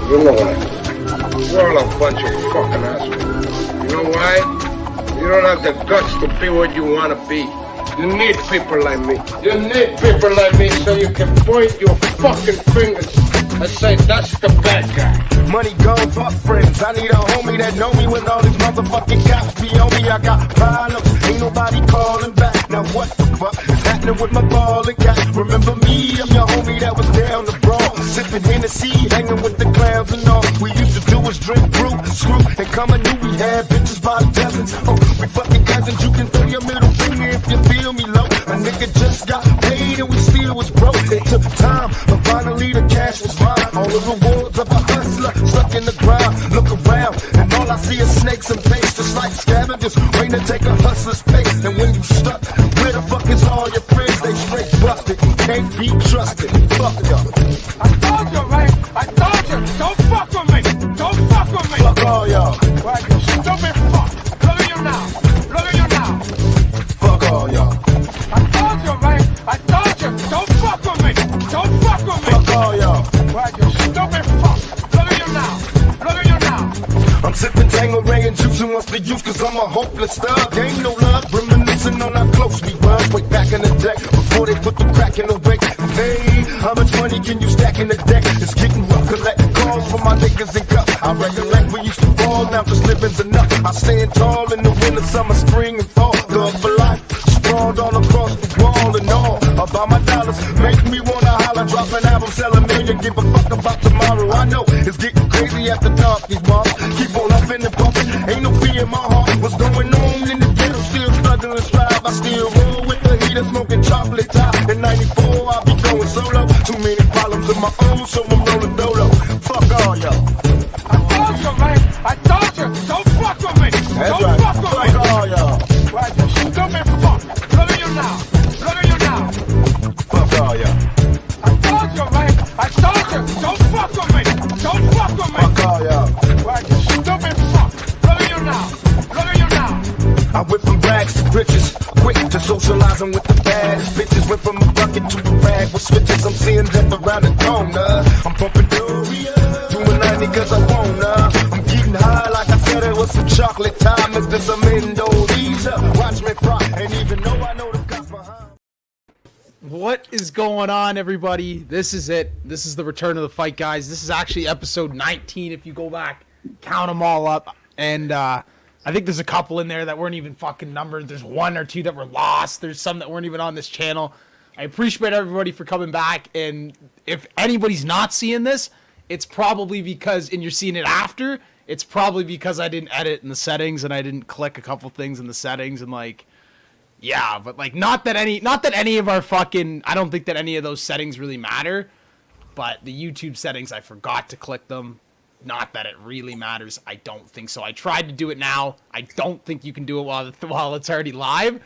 You know what? We're all a bunch of fucking assholes. You know why? You don't have the guts to be what you want to be. You need people like me. You need people like me so you can point your fucking fingers and say, that's the bad guy. Money gone, fuck friends. I need a homie that know me when all these motherfucking cops be on me. I got problems, ain't nobody calling back. Now what the fuck is happening with my ball and cat? Remember me, I'm your homie that was down the broad, sipping Hennessy, hanging with the clowns and all. We used to do was drink brew, screw, and come and knew we had bitches by the dozens. Oh, we fucking cousins, you can throw your middle finger if you feel me low. A nigga just got paid and we still was broke. It took time, but finally the cash was mine. All the rewards of a hustler stuck in the ground. Look around, and all I see is snakes and face, just like scavengers waiting to take a hustler's pace. And when you stuck, where the fuck is all your friends? They straight busted and can't be trusted. Fuck y'all. I told you, right? I told you, don't fuck with me. Don't fuck with me. Fuck all y'all. Right, you stupid fuck. Look at you now. Look at you now. Fuck all y'all. I told you, right? I told you, don't fuck with me. Don't fuck with me. Fuck all y'all. Right, you stupid fuck. Look at you now. Look at you now. I'm sipping Tangeray and juicing what's the use, cause I'm a hopeless thug. Ain't no love, reminiscing on how close we were way back in the day, before they put the crack in the way. Hey, how much money can you stack in the deck? It's getting rough, collecting calls for my niggas and guts. I recollect we used to ball, now just living's enough. I stand tall in the winter, summer, spring, and fall. Love for life, sprawled all across the wall and all. About my dollars, make me wanna holler, drop an album, sell a million, give a fuck about tomorrow. I know it's getting crazy after dark, these moms keep on huffing and puffing. Ain't no fear in my heart, what's going on in the ghetto? Still struggling, strive, I still roll with the heater, smoking chocolate top. In 94, I'll be going solo. Too many problems of my own, so I'm rolling dolo. Fuck all y'all. I told you, right? I told you, don't fuck with me. That's Don't right. fuck with me. Fuck all y'all. Right, you stupid fuck. Look at you now. Look at you now. Fuck all y'all. I told you, right? I told you, don't fuck with me. Don't fuck with me. Fuck all y'all. Right, you stupid fuck. Look at you now. Look at you now. I went from rags to riches, quick to socializing with the baddest bitches. Went from a bucket to a rag with switches. I'm seeing them around the corner. I'm pumping Doria, doing 90 cause I wanna. I'm getting high like I said it was some chocolate time. Mixed in some Indonesia. Watch me fry, and even though I know the cops behind. What is going on, everybody? This is it. This is the return of the fight, guys. This is actually episode 19 if you go back, count them all up. And I think there's a couple in there that weren't even fucking numbered. There's one or two that were lost. There's some that weren't even on this channel. I appreciate everybody for coming back. And if anybody's not seeing this, it's probably because, and you're seeing it after, it's probably because I didn't edit in the settings and I didn't click a couple things in the settings and like, yeah, but like not that any of our fucking, I don't think that any of those settings really matter, but the YouTube settings, I forgot to click them. Not that it really matters. I don't think so. I tried to do it now. I don't think you can do it while it's already live.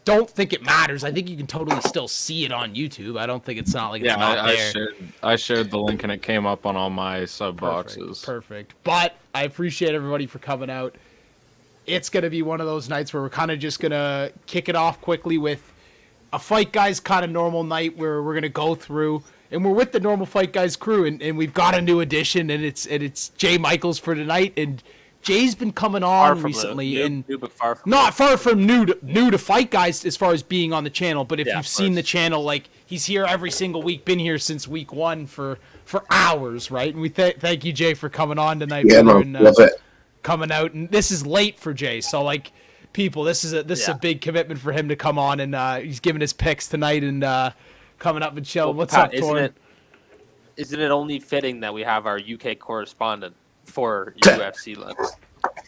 Don't think it matters. I think you can totally still see it on YouTube. I don't think it's not like it's not there. I shared the link and it came up on all my sub boxes. Perfect. But I appreciate everybody for coming out. It's going to be one of those nights where we're kind of just going to kick it off quickly with a Fight Guys kind of normal night where we're going to go through, and we're with the normal Fight Guys crew, and we've got a new addition, and it's Jay Michaels for tonight, and Jay's been coming on recently, and not far from new to Fight Guys as far as being on the channel, but if you've seen the channel, like, he's here every single week, been here since week 1 for hours, right? And we thank you, Jay, for coming on tonight. Yeah, man, love it. Coming out, and this is late for Jay, so like, people, this is a big commitment for him to come on, and he's giving his picks tonight and coming up and chill. Well, What's Pat, up, Torn? Isn't it only fitting that we have our UK correspondent for UFC lens?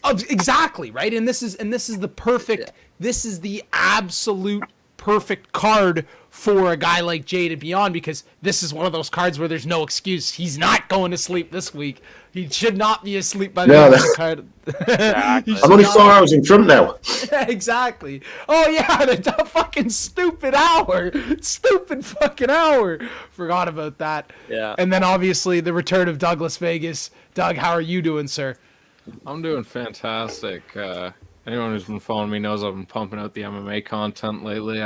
Oh, exactly, right? And this is the perfect. Yeah. This is the absolute perfect card for a guy like Jay to be on, because this is one of those cards where there's no excuse. He's not going to sleep this week. He should not be asleep by the end of the card. Exactly. I'm only 4 hours in front now. Yeah, exactly. Oh yeah, the fucking stupid hour. Stupid fucking hour. Forgot about that. Yeah. And then obviously the return of Douglas Vegas. Doug, how are you doing, sir? I'm doing fantastic. Anyone who's been following me knows I've been pumping out the MMA content lately.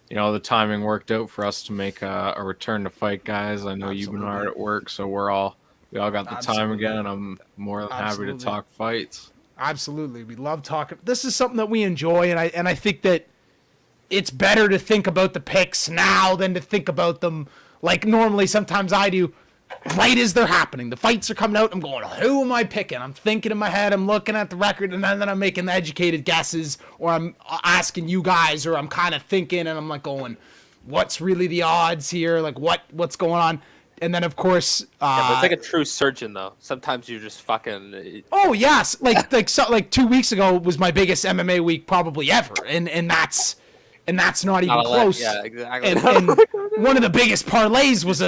the timing worked out for us to make a return to fight, guys. I know you've been hard at work, so we all got the time again, and I'm more than happy to talk fights. Absolutely, we love talking. This is something that we enjoy, and I think that it's better to think about the picks now than to think about them like normally. Sometimes I do. Right as they're happening, the fights are coming out. I'm going, who am I picking? I'm thinking in my head. I'm looking at the record, and then I'm making the educated guesses, or I'm asking you guys, or I'm kind of thinking, and I'm like going, what's really the odds here? Like what's going on? And then of course, but it's like a true surgeon though. Sometimes you're just fucking. Oh yes, like 2 weeks ago was my biggest MMA week probably ever, and that's not even close. Yeah, exactly. And one of the biggest parlays was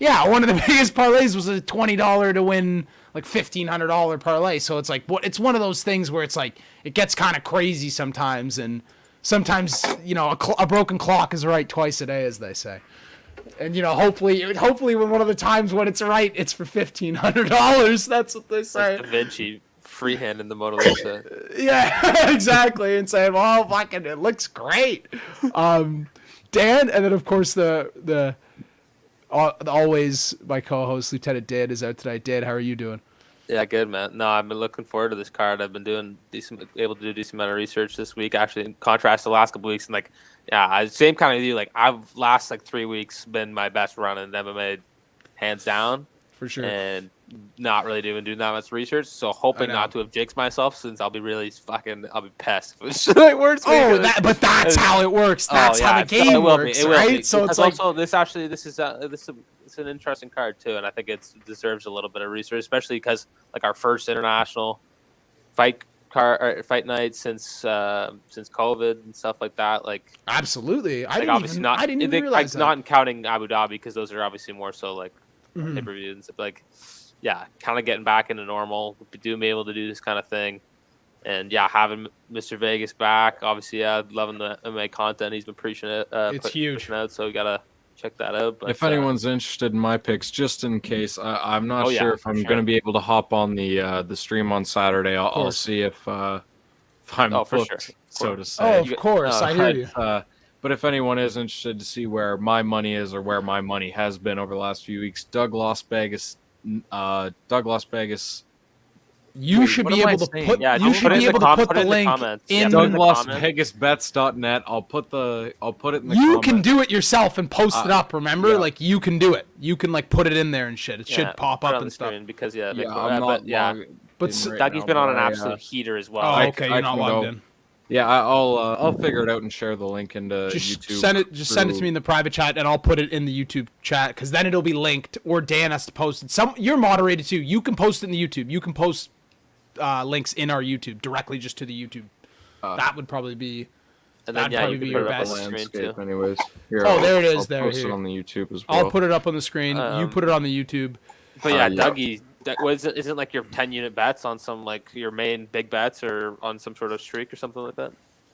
one of the biggest parlays was a $20 to win like $1,500 parlay. So it's like it's one of those things where it's like it gets kind of crazy sometimes, and sometimes a broken clock is right twice a day, as they say. And hopefully when one of the times when it's right, it's for $1,500. That's what they say. Like Da Vinci freehand in the Mona Lisa. Yeah, exactly. And saying, "Oh, fucking, it looks great." Dan, and then of course the always my co-host Lieutenant Dan is out tonight. Dan, how are you doing? Yeah, good, man. No, I've been looking forward to this card. I've been able to do a decent amount of research this week. Actually, in contrast to the last couple weeks, and same kind of you. Like I've last 3 weeks been my best run in MMA, hands down. For sure. And not really doing that much research. So hoping not to have jinxed myself, since I'll be pissed. But that's how it works. That's how the game works, right? So it's like also this is an interesting card too, and I think it deserves a little bit of research, especially because our first international fight night since COVID and stuff like that. Absolutely, I didn't even realize that. Not counting Abu Dhabi, because those are obviously more so pay-per-view and stuff. Kind of getting back into normal, be able to do this kind of thing, and having Mr. Vegas back. Obviously, loving the MMA content. He's been preaching it. It's huge. Out, so we gotta check that out. But, if anyone's interested in my picks, just in case, I'm not sure if I'm going to be able to hop on the stream on Saturday. I'll see if I'm booked, so to say. Oh, of course, I hear you. But if anyone is interested to see where my money is or where my money has been over the last few weeks, Doug Las Vegas. You should be able to put. You should be able to put the link in DougLasVegasBets.net. I'll put it in the. You can do it yourself and post it up. Remember, you can do it. You can put it in there and shit. It should pop up and stuff. Because but Dougie's been on an absolute heater as well. Oh, okay, you're not logged in. Yeah, I'll figure it out and share the link into YouTube. Send it to me in the private chat, and I'll put it in the YouTube chat, because then it'll be linked, or Dan has to post it. You're moderated too. You can post it in the YouTube. You can post links in our YouTube directly just to the YouTube. That would probably be. And then, that'd probably be your best. Landscape, anyways. Here, there it is. I'll there, post here. it on the YouTube as well. I'll put it up on the screen. You put it on the YouTube. But Dougie. Isn't your 10-unit bets on some your main big bets, or on some sort of streak or something like that?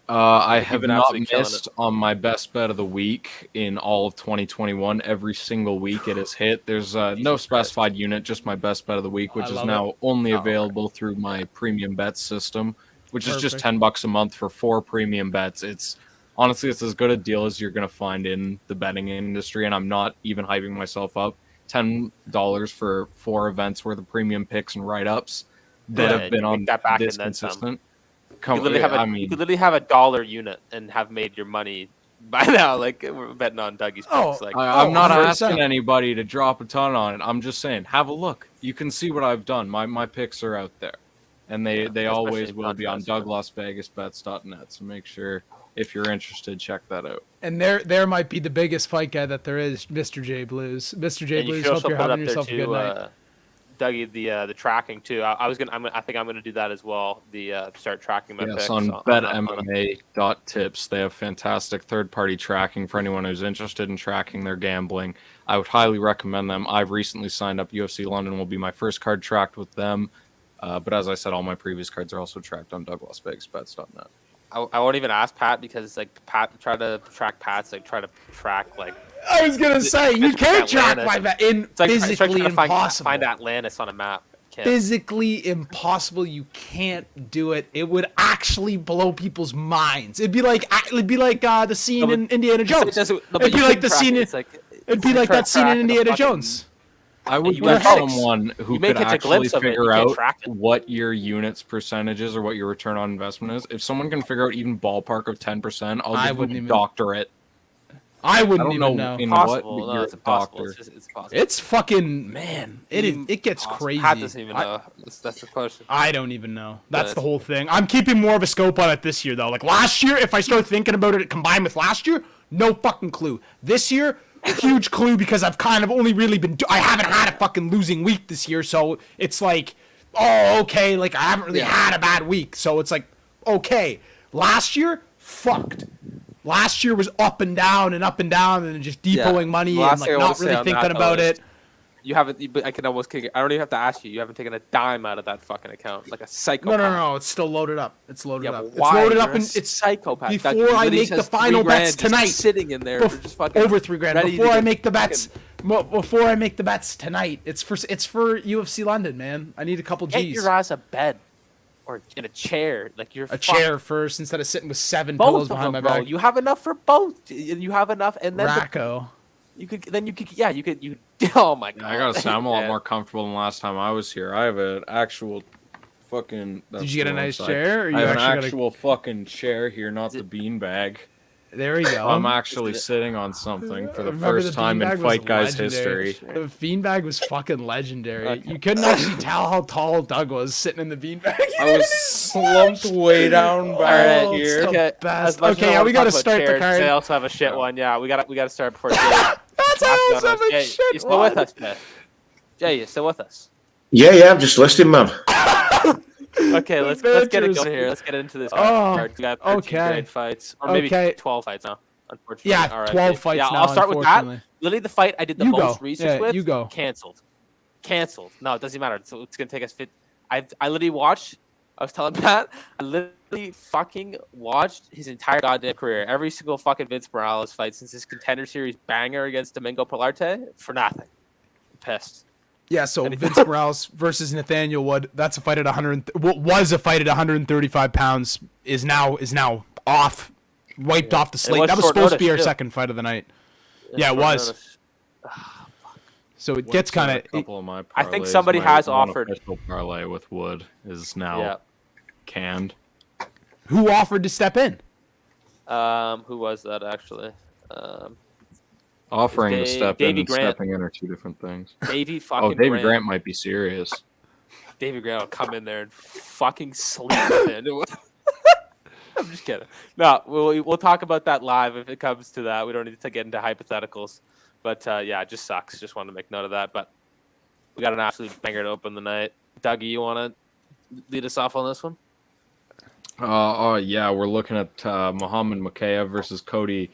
I have not missed on my best bet of the week in all of 2021. Every single week it has hit. There's no specified unit, just my best bet of the week, which is now only available through my premium bets system, which is just $10 a month for 4 premium bets. It's as good a deal as you're going to find in the betting industry, and I'm not even hyping myself up. $10 for 4 events worth of premium picks and write-ups that have been on this consistent. You could literally have a $1 unit and have made your money by now. We're betting on Dougie's picks. I'm not asking anybody to drop a ton on it. I'm just saying, have a look. You can see what I've done. My picks are out there, and they always will be on DougLasVegasBets.net. So make sure, if you're interested, check that out. And there might be the biggest fight guy that there is, Mr. J Blues. Mr. J Blues, hope you're having yourself a good night. Dougie, the tracking too. I think I'm gonna do that as well. Start tracking my picks on BetMMA.tips. They have fantastic third-party tracking for anyone who's interested in tracking their gambling. I would highly recommend them. I've recently signed up. UFC London will be my first card tracked with them. But as I said, all my previous cards are also tracked on DougLasVegasBets.net. I won't even ask Pat, because Pat try to track Pat's try to track I was gonna say you can't track my bet. Physically impossible. Find Atlantis on a map. physically impossible. You can't do it. It would actually blow people's minds. It'd be like the scene in Indiana Jones. It'd be like the scene. It'd be like that scene in Indiana Jones. I would get someone who could actually figure out what your units percentage is or what your return on investment is. If someone can figure out even ballpark of 10%, I'll give them a doctorate. I wouldn't even know. In what, but you're a doctor. It's possible. It's fucking, man. It gets crazy. Pat doesn't even know. That's the question. I don't even know. That's the whole thing. I'm keeping more of a scope on it this year, though. Like last year, if I start thinking about it combined with last year, no fucking clue. This year, huge clue because I've kind of only really been. I haven't had a fucking losing week this year, so it's like, oh, okay. Like I haven't really had a bad week, so it's like, okay. Last year, fucked. Last year was up and down and just depoting money and like not really thinking about it. You haven't. But I can almost. I don't even have to ask you. You haven't taken a dime out of that fucking account, like a psychopath. No. It's still loaded up. It's loaded up. It's loaded up, and it's psychopath. Before I make the final bets tonight, sitting in there, just fucking over $3,000. Before I make the bets, tonight, it's for UFC London, man. I need a couple G's. Get your ass a bed. Or in a chair, like you're chair first instead of sitting with 7 pillows behind my back. You have enough for both. You have enough, and then Racco. You could. Oh my god! I gotta say, I'm a lot more comfortable than last time I was here. I have an actual fucking. Did you get a nice chair? Or I have an actual fucking chair here, not the beanbag. There we go. I'm actually sitting on something for the first time in Fight Guys history. The beanbag was fucking legendary. Okay. You couldn't actually tell how tall Doug was sitting in the beanbag. I was slumped way down back here. Okay, we gotta start the card. They also have a shit one. Yeah, we gotta start before. That's I also have a shit one. You still with us, Jay? Jay, you still with us? Yeah, I'm just listening, man. Okay, let's get it going here. Let's get into this card. We got 13 great fights, or maybe 12 fights now. Unfortunately, yeah, all right. 12 fights now. I'll start with that. Literally, the fight I did the most research with. You go. Canceled. No, it doesn't matter. So it's gonna take us. I literally watched. I was telling Pat. I literally fucking watched his entire goddamn career, every single fucking Vince Morales fight since his Contender Series banger against Domingo Pilarte for nothing. I'm pissed. Yeah, so Vince Morales versus Nathaniel Wood. That's a fight at 100. What was a fight at 135 pounds is now off, wiped off the slate. That was supposed to be our second fight of the night. Yeah, it was. So it gets kind of. I think somebody has offered. Official parlay with Wood is now canned. Who offered to step in? Who was that actually? Offering to step in and Grant. Stepping in are two different things. Davey fucking David Grant might be serious. David Grant will come in there and fucking sleep. I'm just kidding. No, we'll talk about that live if it comes to that. We don't need to get into hypotheticals. But yeah, it just sucks. Just wanted to make note of that. But we got an absolute banger to open the night. Dougie, you want to lead us off on this one? Yeah, we're looking at Muhammad Makayev versus Cody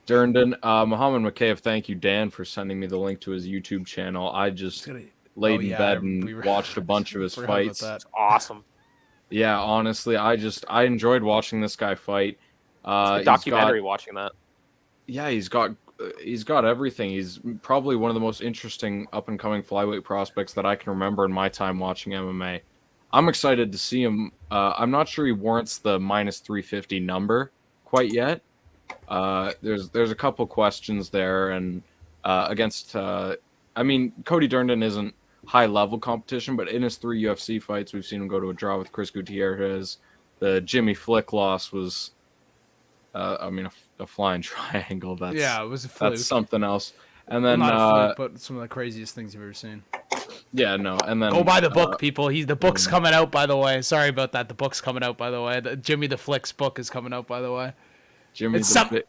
Durndon. Muhammad Makayev, thank you, Dan, for sending me the link to his YouTube channel. I just laid in bed and watched a bunch of his fights. It's awesome. Yeah, honestly, I enjoyed watching this guy fight. It's a documentary watching that. Yeah, he's got everything. He's probably one of the most interesting up-and-coming flyweight prospects that I can remember in my time watching MMA. I'm excited to see him. I'm not sure he warrants the minus 350 number quite yet. There's a couple questions there, and against I mean, Cody Durndon isn't high-level competition, but in his 3 UFC fights, we've seen him go to a draw with Chris Gutierrez. The Jimmy Flick loss was, a flying triangle. It was a fluke. That's something else. And then, not a fluke, but some of the craziest things you've ever seen. Yeah, no, and then go buy the book, people. The book's coming out, by the way. Sorry about that. The book's coming out, by the way. Jimmy the Flick's book is coming out, by the way. Jimmy the Flick.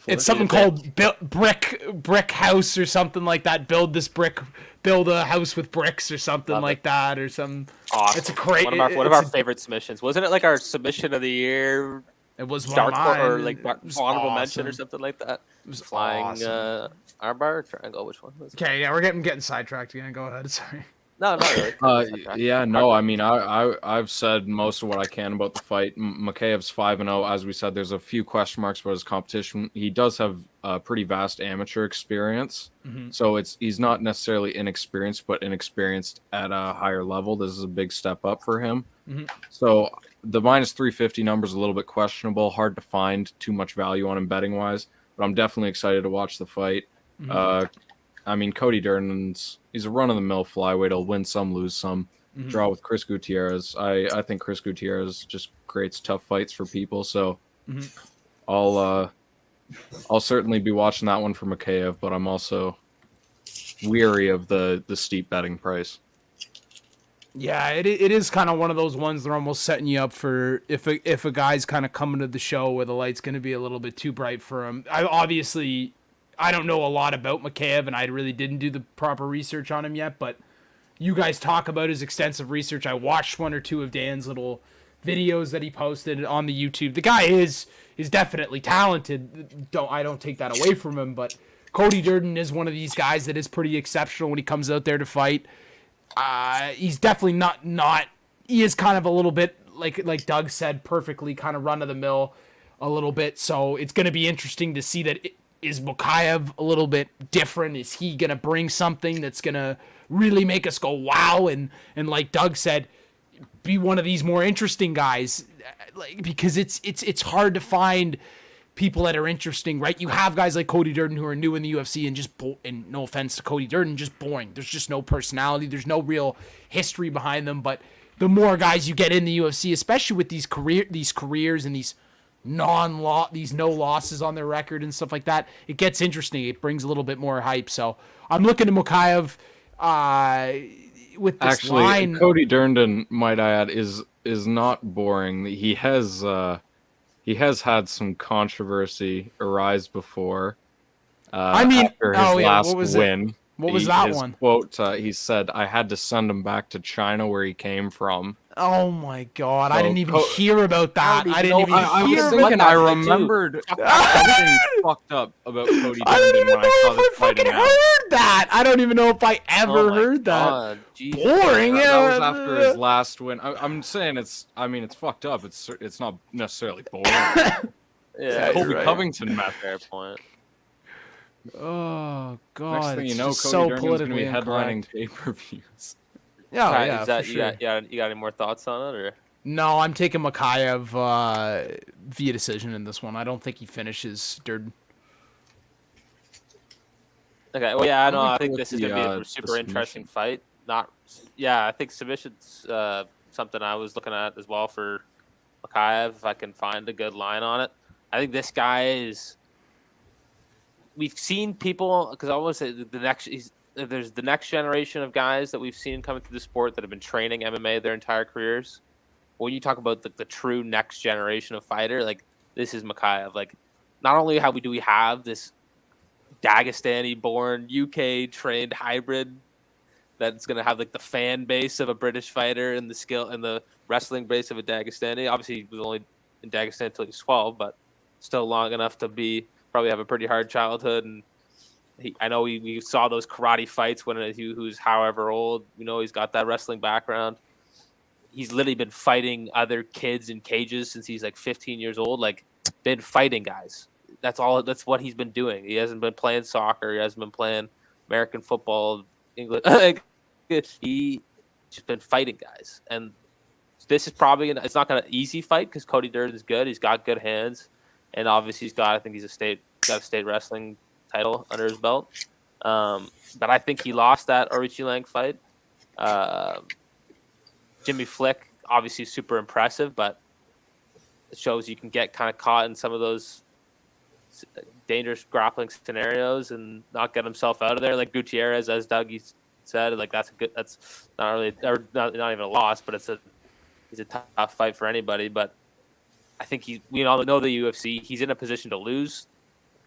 It's something called brick house or something like that. Build a house with bricks or something like that, or some. Awesome. It's a great. One of our favorite submissions. Wasn't it like our submission of the year? It was one of mine. Or like honorable mention or something like that. It was flying armbar or triangle. Which one was it? Okay, yeah, we're getting sidetracked again. Go ahead. Sorry. No, not really. Yeah, no. I mean, I've said most of what I can about the fight. Makheyev's 5-0. As we said, there's a few question marks about his competition. He does have a pretty vast amateur experience, so he's not necessarily inexperienced, but inexperienced at a higher level. This is a big step up for him. So the minus 350 number is a little bit questionable. Hard to find too much value on him betting wise, but I'm definitely excited to watch the fight. I mean, Cody Durnan's he's a run-of-the-mill flyweight. He'll win some, lose some. Draw with Chris Gutierrez. I think Chris Gutierrez just creates tough fights for people. So I'll certainly be watching that one for Makhachev, but I'm also weary of the steep betting price. Yeah, it is kind of one of those ones they're almost setting you up for if a guy's kind of coming to the show where the light's going to be a little bit too bright for him. I don't know a lot about Makhachev, and I really didn't do the proper research on him yet, but you guys talk about his extensive research. I watched one or two of Dan's little videos that he posted on the YouTube. The guy is definitely talented. I don't take that away from him, but Cody Durden is one of these guys that is pretty exceptional when he comes out there to fight. He's definitely not he is kind of a little bit like Doug said perfectly, kind of run of the mill a little bit. So it's going to be interesting to see that. Is Makhachev a little bit different? Is he going to bring something that's going to really make us go wow? And like Doug said, be one of these more interesting guys, because it's hard to find people that are interesting, right? You have guys like Cody Durden who are new in the UFC and no offense to Cody Durden, just boring. There's just no personality. There's no real history behind them. But the more guys you get in the UFC, especially with these careers and these no losses on their record and stuff like that, it gets interesting. It brings a little bit more hype. So I'm looking at Makhachev with this line. Cody Durden, might I add, is not boring. He has had some controversy arise before. After his last win. What was that his one? Quote, he said, "I had to send him back to China where he came from." Oh my God! I didn't even hear about that. I didn't even hear about that. I remembered everything fucked up about Cody Durden. I don't even know if I fucking heard that. I don't even know if I ever heard that. Boring. That was after his last win. I'm saying it's fucked up. It's not necessarily boring. Yeah, Colby Covington met fair point. Oh God! Next thing you know, Cody so Durden's going to be headlining pay-per-views. Yeah, for sure. You got any more thoughts on it, or? No, I'm taking Makhachev via decision in this one. I don't think he finishes Durden. Okay, well, yeah, I think this is going to be a super interesting fight. I think submission's something I was looking at as well for Makhachev, if I can find a good line on it. I think this guy is... We've seen people, because I always say there's the next generation of guys that we've seen coming through the sport that have been training MMA their entire careers. When you talk about the true next generation of fighter, like, this is Makhachev. Like, not only do we have this Dagestani-born, UK-trained hybrid that's going to have like the fan base of a British fighter and the skill and the wrestling base of a Dagestani. Obviously, he was only in Dagestan until he was 12, but still long enough to probably have a pretty hard childhood. And I know we saw those karate fights when who's however old. We know he's got that wrestling background. He's literally been fighting other kids in cages since he's like 15 years old. Like, been fighting guys. That's what he's been doing. He hasn't been playing soccer. He hasn't been playing American football, English. He just been fighting guys. And this is probably it's not going to easy fight because Cody Durden's good. He's got good hands, and obviously I think he's got a state wrestling title under his belt. But I think he lost that Orichi Lang fight. Jimmy Flick, obviously super impressive, but it shows you can get kind of caught in some of those dangerous grappling scenarios and not get himself out of there. Like Gutierrez, as Dougie said, like that's not really, or not even a loss, but he's a tough fight for anybody. But I think we all know the UFC. He's in a position to lose.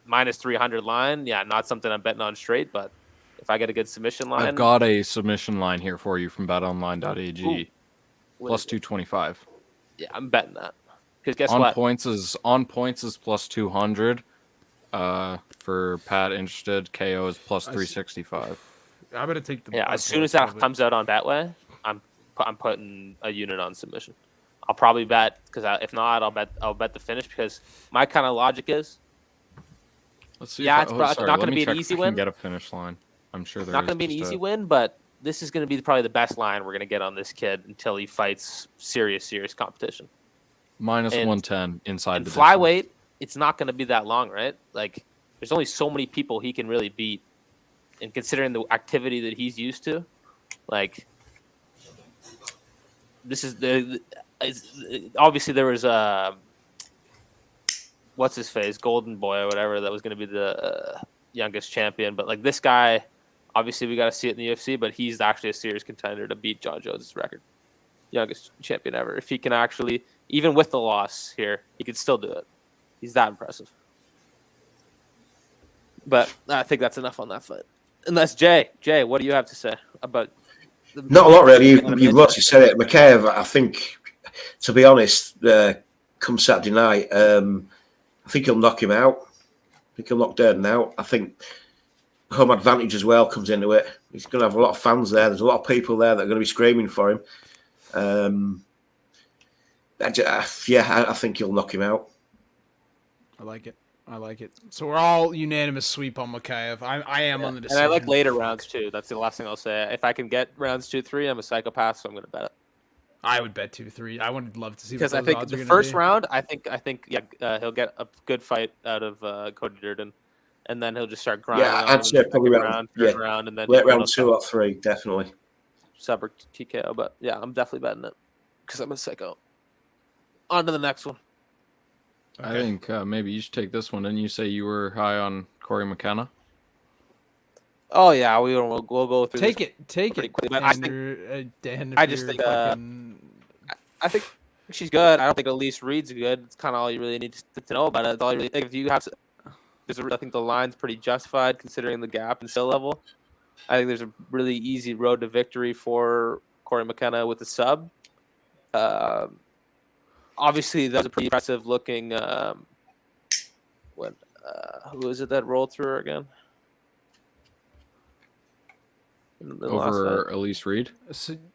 Minus 300 line, yeah, not something I'm betting on straight, but if I get a good submission line, I've got a submission line here for you from betonline.ag. Plus 225. Yeah, I'm betting that. Because guess what? On points is plus 200. For Pat interested, KO is plus 365. I'm gonna take the. As soon as that comes out on Betway, I'm putting a unit on submission. I'll probably bet because if not, I'll bet the finish because my kind of logic is. Let's see. Yeah, it's not going to be an easy win. Get a finish line. I'm sure it's not going to be an easy win, but this is going to be probably the best line we're going to get on this kid until he fights serious competition. Minus 110 inside the flyweight. It's not going to be that long, right? Like, there's only so many people he can really beat, and considering the activity that he's used to, like, this is obviously there was what's his face, Golden Boy or whatever, that was going to be the youngest champion. But like this guy, obviously we got to see it in the UFC, but he's actually a serious contender to beat John Jones' record, youngest champion ever. If he can actually, even with the loss here, he could still do it. He's that impressive. But I think that's enough on that fight. Unless Jay, what do you have to say about? Not a lot, really. You've mostly said it. Mikheyev, I think, to be honest, come Saturday night, I think he'll knock him out. I think he'll knock Durden out. I think home advantage as well comes into it. He's going to have a lot of fans there. There's a lot of people there that are going to be screaming for him. I think he'll knock him out. I like it. So we're all unanimous sweep on Mikheyev. I am on the decision. And I like later rounds too. That's the last thing I'll say. If I can get rounds 2-3, I'm a psychopath, so I'm going to bet it. I would bet 2-3. I would love to see because I think the first round, I think he'll get a good fight out of Cody Durden, and then he'll just start grinding. Yeah, I'd say probably round, and then late round 2 or 3, definitely. Sub or TKO, but yeah, I'm definitely betting it because I'm a psycho. On to the next one. Okay. I think maybe you should take this one. Didn't you say you were high on Corey McKenna? Oh yeah, we'll go through. Take it. Quickly, but I think she's good. I don't think Elise Reed's good. It's kind of all you really need to know about it. It's all you really think. If you have, I think the line's pretty justified considering the gap in skill level. I think there's a really easy road to victory for Corey McKenna with the sub. Obviously, that was a pretty impressive looking. Who is it that rolled through her again? Over Elise Reed?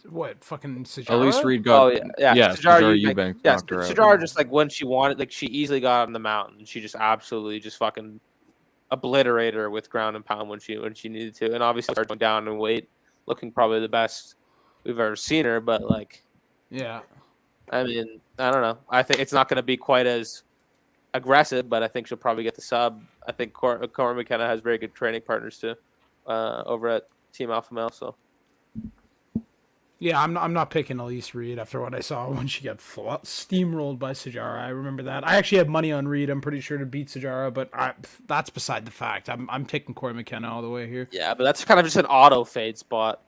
What, fucking Sajara? Elise Reed got... Sajara Eubank. Yeah, Sajara just, like, when she wanted... Like, she easily got on the mountain. And she just absolutely just fucking obliterated her with ground and pound when she needed to. And obviously started going down in weight, looking probably the best we've ever seen her. But, like... Yeah. I mean, I don't know. I think it's not going to be quite as aggressive, but I think she'll probably get the sub. I think Corey McKenna has very good training partners, too, over at Team Alpha Male, so yeah, I'm not picking Elise Reed after what I saw when she got steamrolled by Sajara. I remember that. I actually have money on Reed. I'm pretty sure to beat Sajara, but that's beside the fact. I'm taking Corey McKenna all the way here. Yeah, but that's kind of just an auto fade spot.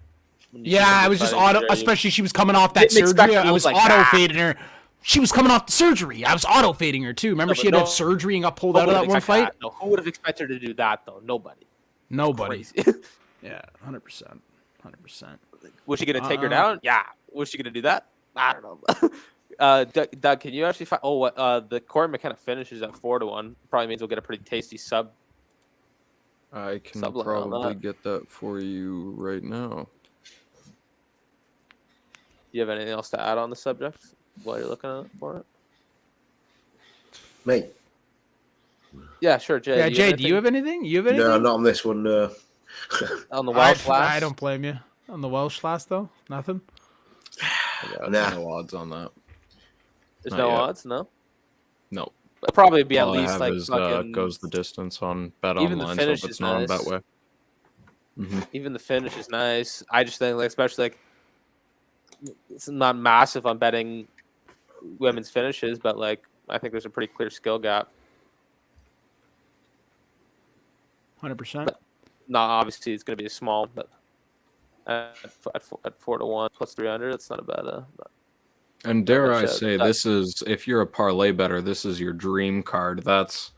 Yeah, it was just auto, especially she was coming off that surgery. I was like, auto fading her. She was coming off the surgery. I was auto fading her too. Remember, she had to have surgery and got pulled out of that one fight. No, who would have expected her to do that though? Nobody. Crazy. Yeah, 100%. Was she gonna take her down? Yeah. Was she gonna do that? I don't know. Doug, can you actually find? The Corey McKenna finishes at 4-1. Probably means we'll get a pretty tasty sub. I can probably get that for you right now. Do you have anything else to add on the subject while you're looking for it? Me? Yeah, sure, Jay. Yeah, Jay, do you have anything? No, not on this one. On the Welsh last? I don't blame you. On the Welsh last, though? Nothing? No odds on that. There's no odds? No? No. It'll probably be All at least like is, fucking... goes the distance on Bet Even Online, the finish so if it's is not nice. on Betway. Mm-hmm. Even the finish is nice. I just think, like, especially, like, it's not massive on betting women's finishes, but, like, I think there's a pretty clear skill gap. 100%. But not obviously it's going to be a small, but at 4-1 plus 300, that's not a bad. And dare I say, this is, if you're a parlay bettor, this is your dream card. That's,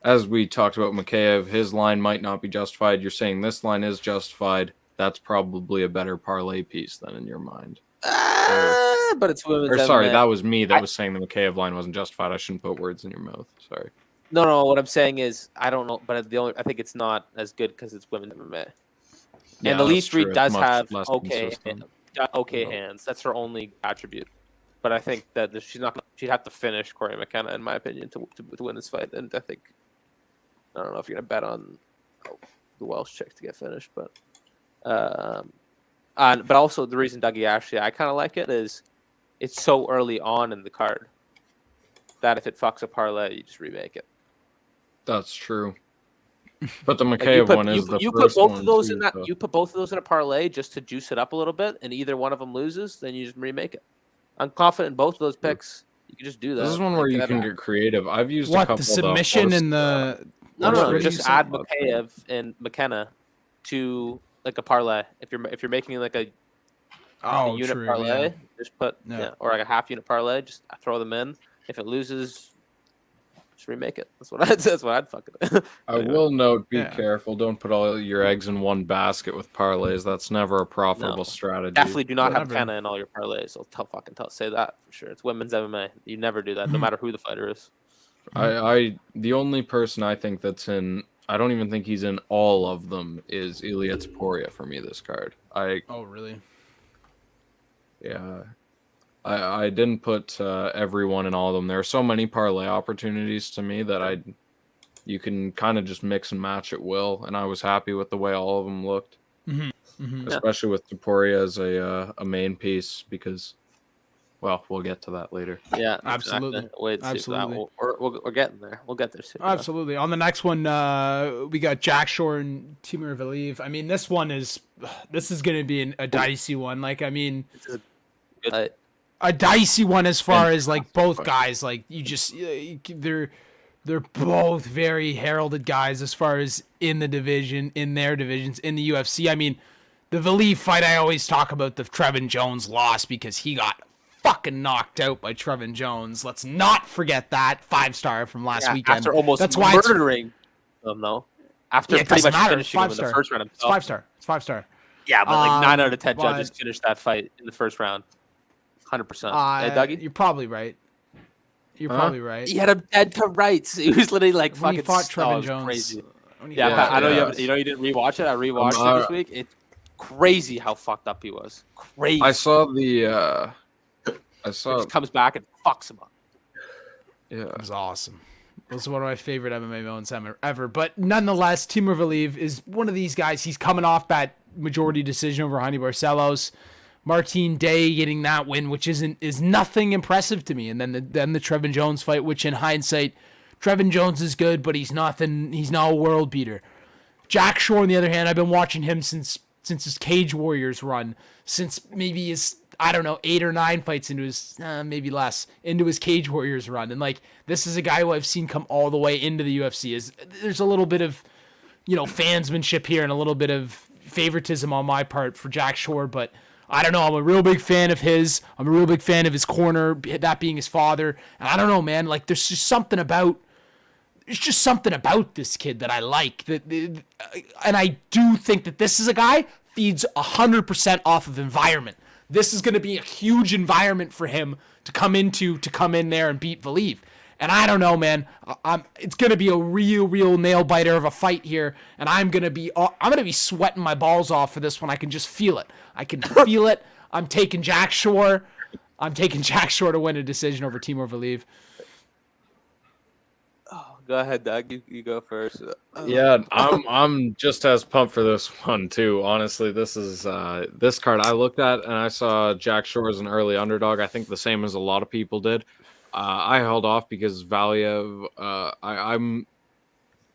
as we talked about Mikheyev, his line might not be justified. You're saying this line is justified. That's probably a better parlay piece than in your mind. But it's women's. Or sorry, that was me that was saying the Mikheyev line wasn't justified. I shouldn't put words in your mouth. Sorry. No. What I'm saying is, I don't know, but I think it's not as good because it's women's MMA. And that's Elise true. Reed It's does much have less okay consistent. hands. That's her only attribute. But I think that she'd have to finish Corey McKenna, in my opinion, to win this fight. And I don't know if you're gonna bet on the Welsh chick to get finished, but but also the reason Dougie Ashley I kind of like it is it's so early on in the card that if it fucks a parlay, you just remake it. That's true. But the Like Mikheyev one is the first one too, so. You put both of those in a parlay just to juice it up a little bit, and either one of them loses, then you just remake it. I'm confident in both of those picks. You can just do that. This is one where you can get creative. I've used a couple the submission and the no. Just add Mikheyev and McKenna to like a parlay. If you're making like a unit parlay, just put or like a half unit parlay. Just throw them in. If it loses, just remake it. That's what I'd fucking do. I will note: be careful. Don't put all your eggs in one basket with parlays. That's never a profitable strategy. Definitely do not have McKenna in all your parlays. I'll say that for sure. It's women's MMA. You never do that, no matter who the fighter is. The only person I think that's in. I don't even think he's in all of them. Is Ilya Topuria for me this card? Oh really? Yeah. I didn't put everyone in all of them. There are so many parlay opportunities to me that you can kind of just mix and match at will, and I was happy with the way all of them looked, especially with Topuria as a main piece because, well, we'll get to that later. Yeah, absolutely. Absolutely. We're getting there. We'll get there soon. Absolutely. On the next one, we got Jack Shore and Timor Velve. I mean, this is going to be a dicey one. Like, I mean, a dicey one as far as like both guys. Like you just they're both very heralded guys as far as in their divisions in the UFC. I mean, the Velve fight, I always talk about the Trevin Jones loss because he got fucking knocked out by Trevin Jones. Let's not forget that 5-star from last weekend. After almost murdering them, though. After pretty much finishing him in the first round. It's 5-star. It's 5-star. Yeah, but like 9 out of 10 judges finished that fight in the first round. 100%. Dougie? You're probably right. Probably right. He had him dead to rights. He was literally like when fucking fought Trevin Jones. Crazy. I know you didn't rewatch it. I rewatched it this week. It's crazy how fucked up he was. Crazy. I saw the. He just comes back and fucks him up. Yeah, it was awesome. It was one of my favorite MMA moments ever. But nonetheless, Timor Velve is one of these guys. He's coming off that majority decision over Jaime Barcelos. Martin Day getting that win, which is nothing impressive to me. And then the Trevin Jones fight, which in hindsight, Trevin Jones is good, but he's not a world beater. Jack Shore, on the other hand, I've been watching him since his Cage Warriors run, since maybe his 8 or 9 fights into his maybe less into his Cage Warriors run. And like this is a guy who I've seen come all the way into the UFC. There's a little bit of fansmanship here and a little bit of favoritism on my part for Jack Shore, but I don't know. I'm a real big fan of his. I'm a real big fan of his corner, that being his father. And I don't know, man. Like, there's just something about this kid that I like. And I do think that this is a guy feeds 100% off of environment. This is going to be a huge environment for him to come in there and beat Velve. And I don't know, man. It's going to be a real nail biter of a fight here, and I'm going to be sweating my balls off for this one. I can just feel it. I can feel it. I'm taking Jack Shore. To win a decision over Timor Velve. Oh, go ahead, Doug. You go first. Yeah, I'm just as pumped for this one too. Honestly, this is this card I looked at and I saw Jack Shore as an early underdog. I think the same as a lot of people did. I held off because Valiev.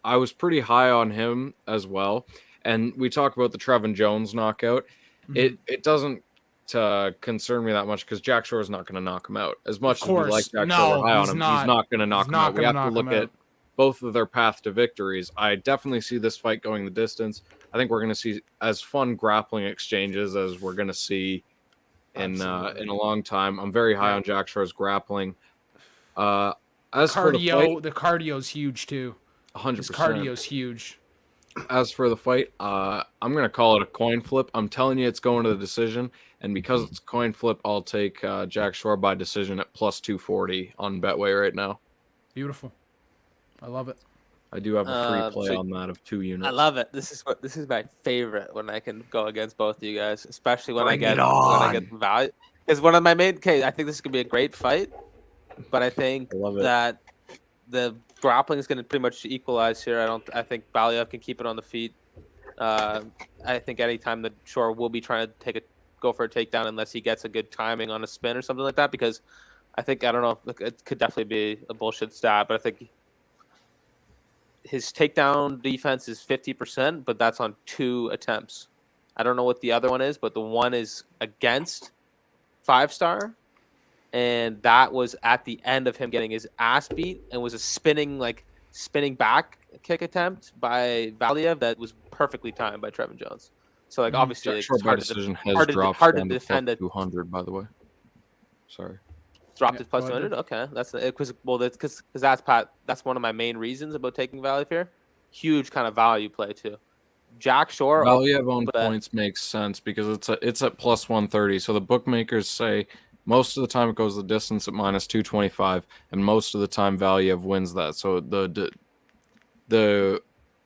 I was pretty high on him as well, and we talk about the Trevin Jones knockout. Mm-hmm. It doesn't concern me that much because Jack Shore is not going to knock him out. As much as we like Jack Shore, we're high on him. He's not going to knock him out. We have to look at both of their path to victories. I definitely see this fight going the distance. I think we're going to see as fun grappling exchanges as we're going to see in a long time. I'm very high on Jack Shore's grappling. As for the fight, the cardio's huge too. 100%. His cardio's huge. As for the fight, I'm going to call it a coin flip. I'm telling you it's going to the decision, and because it's a coin flip, I'll take Jack Shore by decision at plus 240 on Betway right now. Beautiful. I love it. I do have a free play on that of 2 units. I love it. This is my favorite when I can go against both of you guys, especially when I get value. Because one of my main case, I think this is gonna be a great fight, but I think that the grappling is gonna pretty much equalize here. I think Valiev can keep it on the feet. I think anytime the Shore will be trying to go for a takedown unless he gets a good timing on a spin or something like that. Because I don't know, it could definitely be a bullshit stat, but I think his takedown defense is 50%, but that's on 2 attempts. I don't know what the other one is, but the one is against 5-star, and that was at the end of him getting his ass beat, and was a spinning back kick attempt by Valiev that was perfectly timed by Trevin Jones. So obviously it's hard to defend it. 200, by the way. Sorry. Dropped it plus 200. Okay, that's one of my main reasons about taking Valiev here. Huge kind of value play too. Jack Shore. Valiev on points makes sense because it's at plus 130. So the bookmakers say most of the time it goes the distance at minus 225, and most of the time Valiev wins that. So the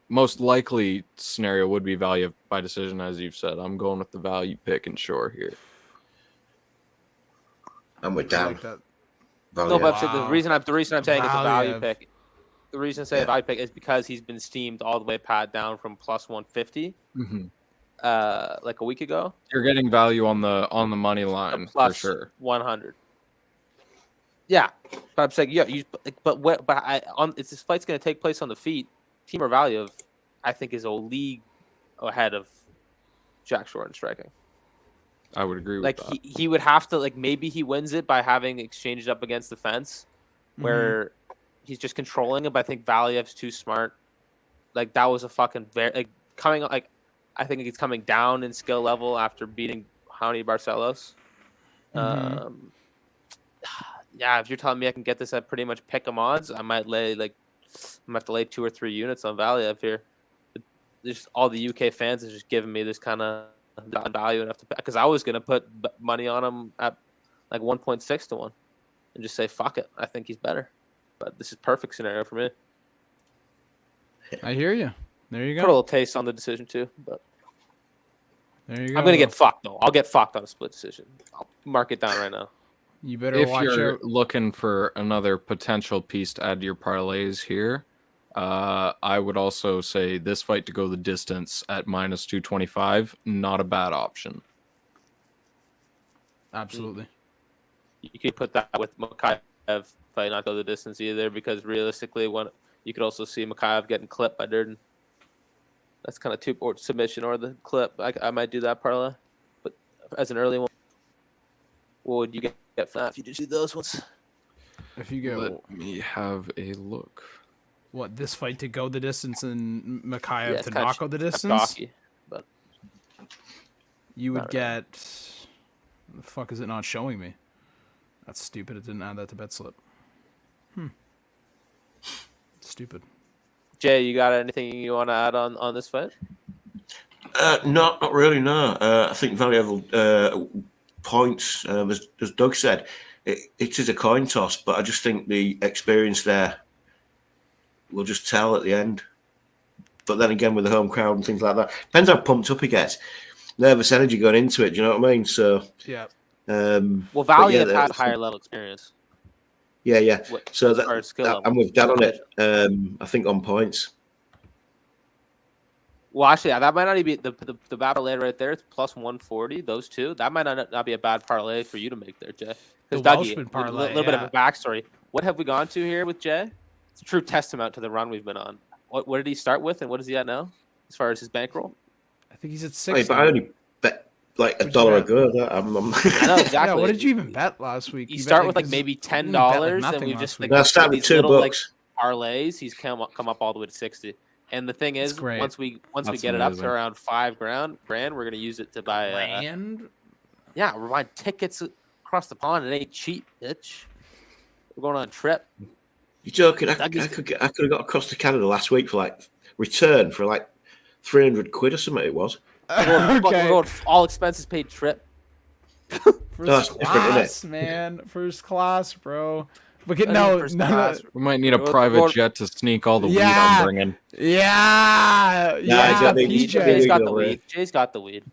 most likely scenario would be Valiev by decision, as you've said. I'm going with the value pick and Shore here. I'm with Dan. No, but the reason I'm saying it's a value pick. The reason I say a value pick is because he's been steamed all the way down from plus 150, like a week ago. You're getting value on the money line for sure. 100. Yeah, but I'm saying this fight's going to take place on the feet. Timor Valiev, I think, is a league ahead of Jack Shore in striking. I would agree with that. He would have to maybe he wins it by having exchanged up against the fence, where he's just controlling it. But I think Valiev's too smart. That was a fucking I think he's coming down in skill level after beating Jaime Barcelos. Yeah, if you're telling me I can get this at pretty much pick 'em odds, I might have to lay 2 or 3 units on Valiev here. Just all the UK fans are just giving me this kind of value enough to, because I was gonna put money on him at 1.6 to 1 and just say fuck it, I think he's better. But this is perfect scenario for me. I hear you. There you go. Put a little taste on the decision too, but there you go. I'm gonna get fucked though. I'll get fucked on a split decision. I'll mark it down right now. You better if watch you're out. Looking for another potential piece to add to your parlays here, I would also say this fight to go the distance at minus 225, not a bad option. Absolutely. You could put that with Makayev fight not go the distance either, because realistically, you could also see Makayev getting clipped by Durden. That's kind of or submission or the clip. I might do that parlay, but as an early one, what would you get for that if you do those ones? If you go, let me have a look. What, this fight to go the distance and Makayev to not go the distance? Cocky, but you would get. The fuck is it not showing me? That's stupid. It didn't add that to bet slip. Stupid. Jay, you got anything you want to add on this fight? No, not really. No, I think Valiev points, as Doug said, it is a coin toss, but I just think the experience there will just tell at the end. But then again, with the home crowd and things like that, depends how pumped up he gets. Nervous energy going into it. Do you know what I mean? So yeah. Well, Valiev has higher level experience. Yeah. So I'm with Dan on it. I think on points. Well, actually, that might not be the battle layer right there. It's plus 140. Those two, that might not be a bad parlay for you to make there, Jay. Because Dougie, a little bit of a backstory. What have we gone to here with Jay? It's a true testament to the run we've been on. What did he start with, and what is he at now, as far as his bankroll? I think he's at 6. But I only bet $1 a go. I know exactly. Yeah, what did you even bet last week? You start with maybe $10, and we just I started with $2. Parlays. He's come up all the way to 60. And the thing is, once we get it up to around $5,000, we're gonna use it to buy yeah, we're buying tickets across the pond. It ain't cheap, bitch. We're going on a trip. You're joking? I could have got across to Canada last week for return for 300 quid or something. It was. We're going all expenses paid trip. First class, man. First class, bro. But First class. We might need a private jet to sneak all the weed Yeah. I'm bringing. Yeah. he's got the- Jay's PJ. got the weed. Jay's got the weed.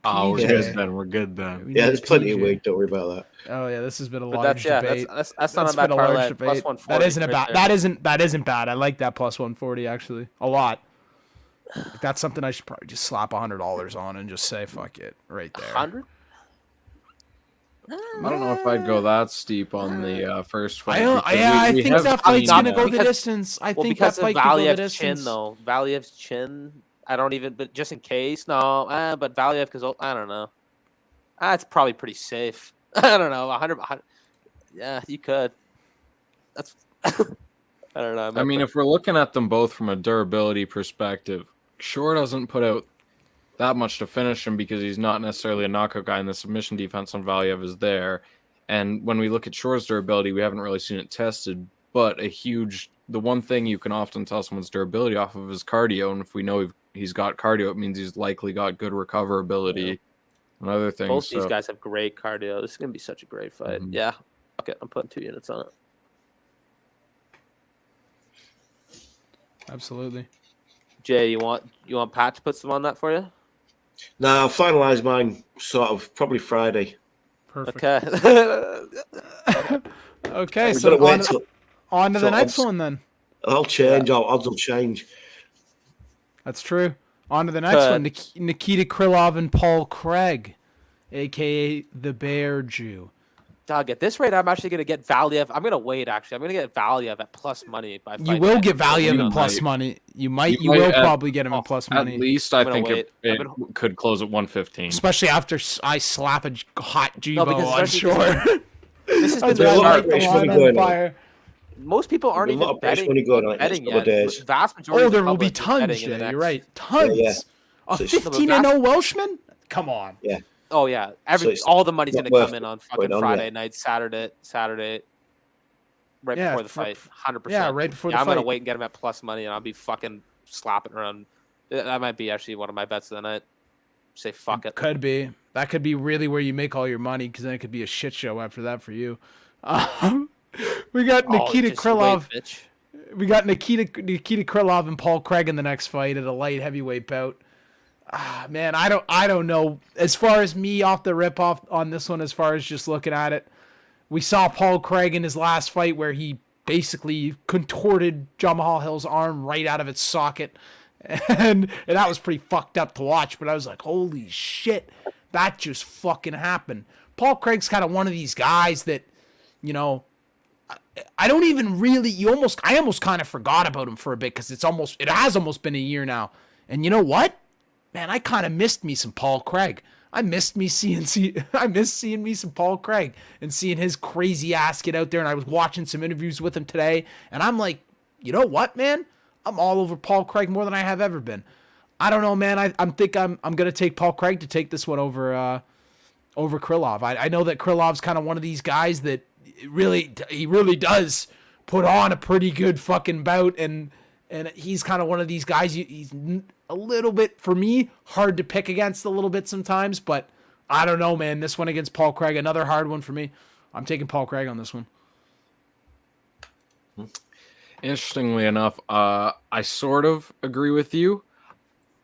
Oh, we're PJ. good then. We're good then. We Yeah, need there's plenty of PJ. weed. Don't worry about that. Oh yeah, this has been a But large debate. that's not a That's bad been a large parlay. debate. Plus 140. That isn't a right bad. there. That isn't bad. I like that plus 140 actually a lot. Like, that's something I should probably just slap $100 on and just say fuck it right there. 100. I don't know if I'd go that steep on the first fight. I think that fight's gonna go the distance. I think that because of fight could go the Valiev's distance. chin, though. Valiev's chin. I don't even. But just in case, no. But Valiev, because I don't know. It's probably pretty safe. I don't know. 100. Yeah, you could. That's. I don't know. I mean, if we're looking at them both from a durability perspective, Shore doesn't put out that much to finish him because he's not necessarily a knockout guy, and the submission defense on Valiev is there. And when we look at Shore's durability, we haven't really seen it tested. But the one thing you can often tell someone's durability off of is cardio, and if we know he's got cardio, it means he's likely got good recoverability and other things. Both these guys have great cardio. This is gonna be such a great fight. Mhm. Yeah. Okay, I'm putting 2 units on it. Absolutely. Jay, you want Pat to put some on that for you? No, I'll finalise mine sort of probably Friday. Perfect. Okay. Okay, We've so gotta wait till- on to the so next odds- one then. I'll change. Odds will change. That's true. On to the next one. Nikita Krylov and Paul Craig, a.k.a. the Bear Jew. Dog, at this rate, I'm actually going to get Valiev. I'm going to wait, actually. I'm going to get Valiev at plus money. By You will get Valiev You at plus might. money. You You will might probably get him at plus money. At least I gonna think wait. it could close at 115. Especially after I slap a hot Jibo No, because on especially Shore. This has been There's a the lot start. of price money going on. Most people aren't There's a lot even of price betting, money going on in the betting next couple yet. of days. Vast majority Oh, of the there will be public is betting tons, in the Jay. You're next- right. Tons. Yeah. A So it's- 15-0 Welshman? Come on. Yeah. Oh yeah, So it's all the money's not going to worth come in on going fucking on Friday yet. night, Saturday, right Yeah, before the fight. 100%. yeah, right before the I'm gonna fight. wait and get him at plus money, and I'll be fucking slapping around. That might be actually one of my bets of the night. Say fuck it. Could be. That could be really where you make all your money, because then it could be a shit show after that for you. We got Nikita just Krylov. wait, bitch. We got Nikita Krylov and Paul Craig in the next fight at a light heavyweight bout. Man, I don't know. As far as me off the rip off on this one, as far as just looking at it, we saw Paul Craig in his last fight where he basically contorted Jamal Hill's arm right out of its socket, and that was pretty fucked up to watch. But I was like, holy shit, that just fucking happened. Paul Craig's kind of one of these guys that, you know, I don't even really. I almost kind of forgot about him for a bit because it has almost been a year now. And you know what? Man, I kind of missed me some Paul Craig. I missed seeing me some Paul Craig and seeing his crazy ass get out there. And I was watching some interviews with him today, and I'm like, you know what, man? I'm all over Paul Craig more than I have ever been. I don't know, man. I'm gonna take Paul Craig to take this one over Krylov. I know that Krylov's kind of one of these guys that he really does put on a pretty good fucking bout, and he's kind of one of these guys. He's a little bit, for me, hard to pick against a little bit sometimes, but I don't know, man. This one against Paul Craig, another hard one for me. I'm taking Paul Craig on this one. Interestingly enough, I sort of agree with you.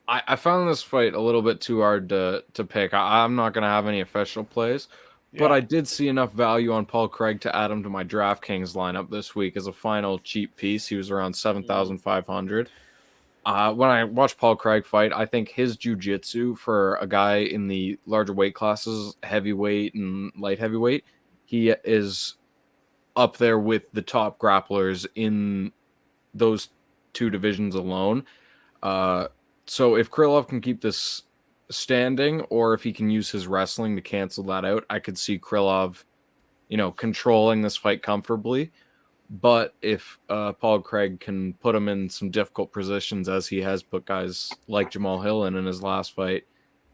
I found this fight a little bit too hard to pick. I'm not going to have any official plays, but I did see enough value on Paul Craig to add him to my DraftKings lineup this week as a final cheap piece. He was around 7,500. When I watched Paul Craig fight, I think his jiu-jitsu for a guy in the larger weight classes, heavyweight and light heavyweight, he is up there with the top grapplers in those two divisions alone. So if Krylov can keep this standing, or if he can use his wrestling to cancel that out, I could see Krylov, controlling this fight comfortably. But if Paul Craig can put him in some difficult positions, as he has put guys like Jamal Hill in his last fight,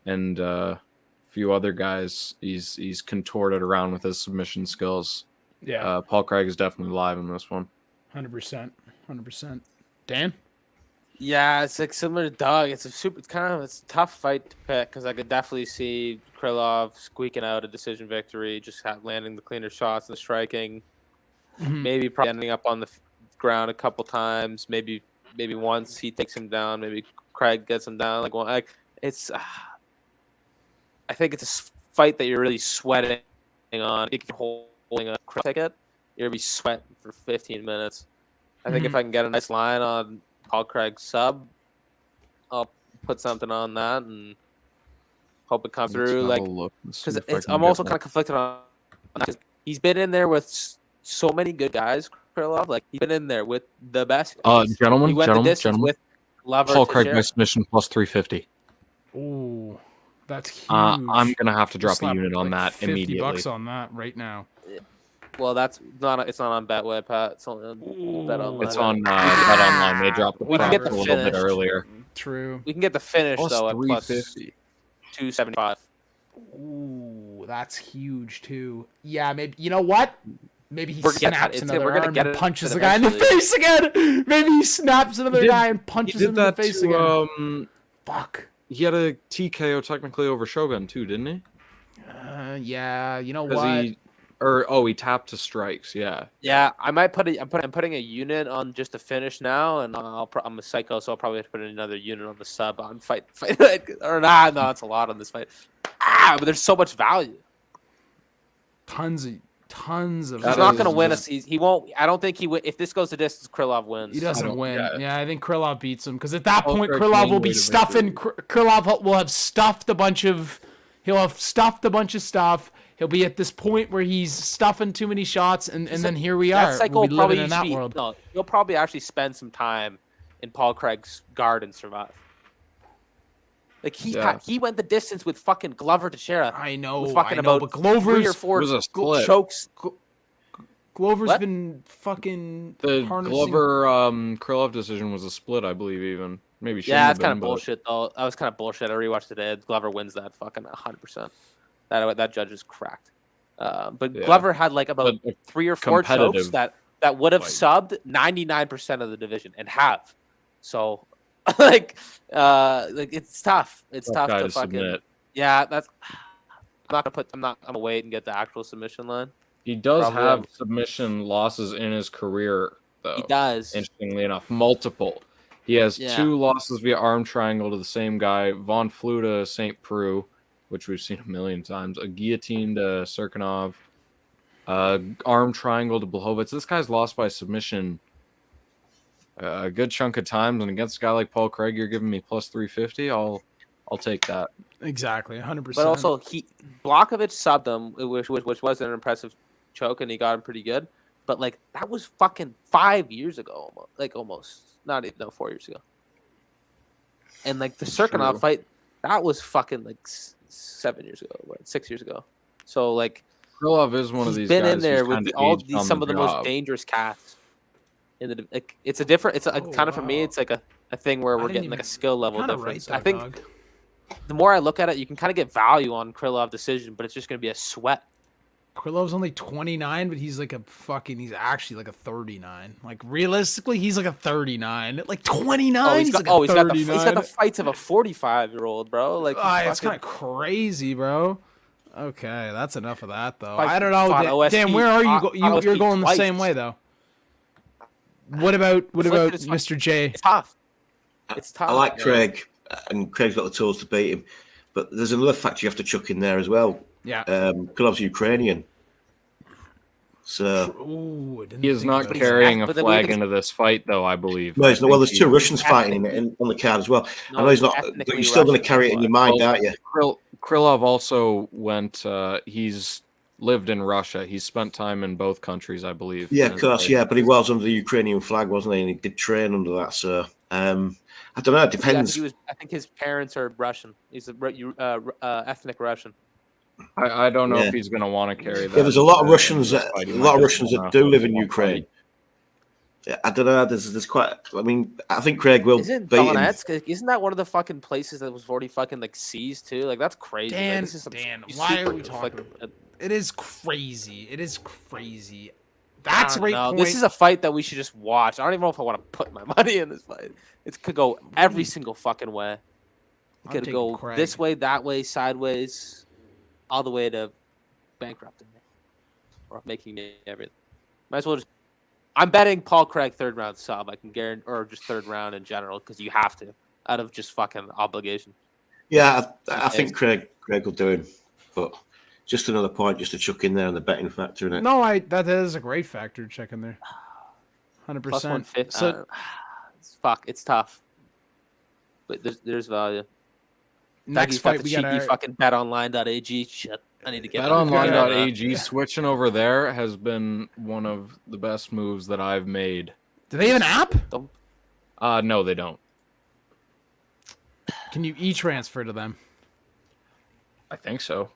and a few other guys, he's contorted around with his submission skills. Yeah, Paul Craig is definitely live in this one. 100%. Dan? Yeah, it's like similar to Doug. It's a tough fight to pick because I could definitely see Krylov squeaking out a decision victory, just landing the cleaner shots and the striking. maybe probably ending up on the ground a couple times. Maybe once he takes him down. Maybe Craig gets him down. It's. I think it's a fight that you're really sweating on. If you're holding a ticket, you're gonna be sweating for 15 minutes. I think if I can get a nice line on Paul Craig's sub, I'll put something on that and hope it comes through. Because I'm also kind of conflicted on that. He's been in there with so many good guys, Krylov. Like, he's been in there with the best. Gentlemen, with Glover. Paul Craig by submission plus 350. Ooh, that's huge. I'm gonna have to drop a Slap unit on that immediately. $50 on that right now. Well, it's not on Betway, Pat. It's only on Bet Online. It's on Bet Online. They dropped the We can price get the a little bit finish. earlier. True. We can get the finish Plus though at plus 350. 275. Ooh, that's huge too. Yeah, maybe. You know what? Maybe he We're gonna get snaps that. another We're gonna arm get and it punches the guy in the eventually. face again. Maybe he snaps another guy and punches him in the face again. Fuck. He had a TKO technically over Shogun too, didn't he? Yeah. You know what? He tapped to strikes. Yeah. Yeah, I might I'm putting a unit on just to finish now, and I'm a psycho, so I'll probably have to put another unit on the sub on fight or nah, no, it's a lot on this fight. But there's so much value. Tons of. He's not going to win he won't. I don't think he win. If this goes to distance, Krylov wins. He doesn't win. Yeah. I think Krylov beats him because at that point Craig's Krylov main will be way to stuffing. Krylov will have stuffed a bunch of. He'll have stuffed a bunch of stuff. He'll be at this point where he's stuffing too many shots, and then here we are. We'll be living in that world. No, he'll probably actually spend some time in Paul Craig's guard and survive. Like he went the distance with fucking Glover Teixeira. I know. About but Glover's 3 or 4 was a split. chokes. Glover's been fucking The harnessing. Glover Krylov decision was a split, I believe. Even maybe. Yeah, that's kind of bullshit though. That was kind of bullshit. I rewatched it today. Glover wins that fucking 100%. That judge is cracked. But Glover had like about 3 or 4 chokes that would have subbed 99% of the division and have. So like it's tough. It's tough to fucking submit. Yeah, that's. I'm gonna wait and get the actual submission line. He does have submission losses in his career, though. He does. Interestingly enough, multiple. He has 2 losses via arm triangle to the same guy, Von Fluta, St. Preux, which we've seen a million times, a guillotine to Serkinov, arm triangle to Blachowicz. This guy's lost by submission a good chunk of times, and against a guy like Paul Craig, you're giving me plus 350. I'll take that. Exactly, 100%. But also, Blachowicz subbed him, which was an impressive choke, and he got him pretty good. But like that was fucking 5 years ago, almost not even 4 years ago. And like the Serkinov fight, that was fucking like 7 years ago, 6 years ago. So like, Krylov is one of these. Been guys in there with some of the job. most dangerous cats. It's a different. It's kind of for me. It's like a thing where we're getting like a skill level difference. Right, I think the more I look at it, you can kind of get value on Krylov decision, but it's just going to be a sweat. Krylov's only 29, but he's actually like a 39. Like realistically, he's like a 39. Like 29. He's got the fights of a 45-year-old, bro. Like it's kind of crazy, bro. Okay, that's enough of that though. I don't know. Dan, where are you? You're going the same way though. What about Mr. J? It's tough. It's tough. I like Craig, and Craig's got the tools to beat him. But there's another factor you have to chuck in there as well. Yeah. Krylov's Ukrainian. So he is not carrying a flag into this fight, though. I believe. No, he's not. Well, there's 2 Russians fighting on the card as well. I know he's not, but you're still going to carry it in your mind, aren't you? Krylov also went. He's lived in Russia. He's spent time in both countries, I believe. Yeah, of course. Yeah, but he was under the Ukrainian flag, wasn't he? And he did train under that. So I don't know. It depends. Yeah, I think his parents are Russian. He's ethnic Russian. I don't know if he's going to want to carry that. Yeah, there's a lot of Russians. A lot of Russians that do live in Ukraine. Yeah, I don't know. There's quite. I mean, I think Craig will beat him. Isn't that one of the fucking places that was already fucking like seized too? Like that's crazy. Dan, why are we talking? It is crazy. It is crazy. That's a great point. This is a fight that we should just watch. I don't even know if I want to put my money in this fight. It could go every single fucking way. It could go this way, that way, sideways, all the way to bankrupting me or making me everything. Might as well just. I'm betting Paul Craig 3rd round sub. I can guarantee, or just 3rd round in general, because you have to, out of just fucking obligation. Yeah, I think Craig will do him, but just another point just to chuck in there on the betting factor in it. No, that is a great factor to check in there. 100%. Plus 150. So, it's tough, but there's value. next Dougie's got fight the we cheeky got fucking betonline.ag. Shit, I need to get BetOnline.ag switching over there has been one of the best moves that I've made. Do they have an app? No, they don't. Can you e-transfer to them? I think so.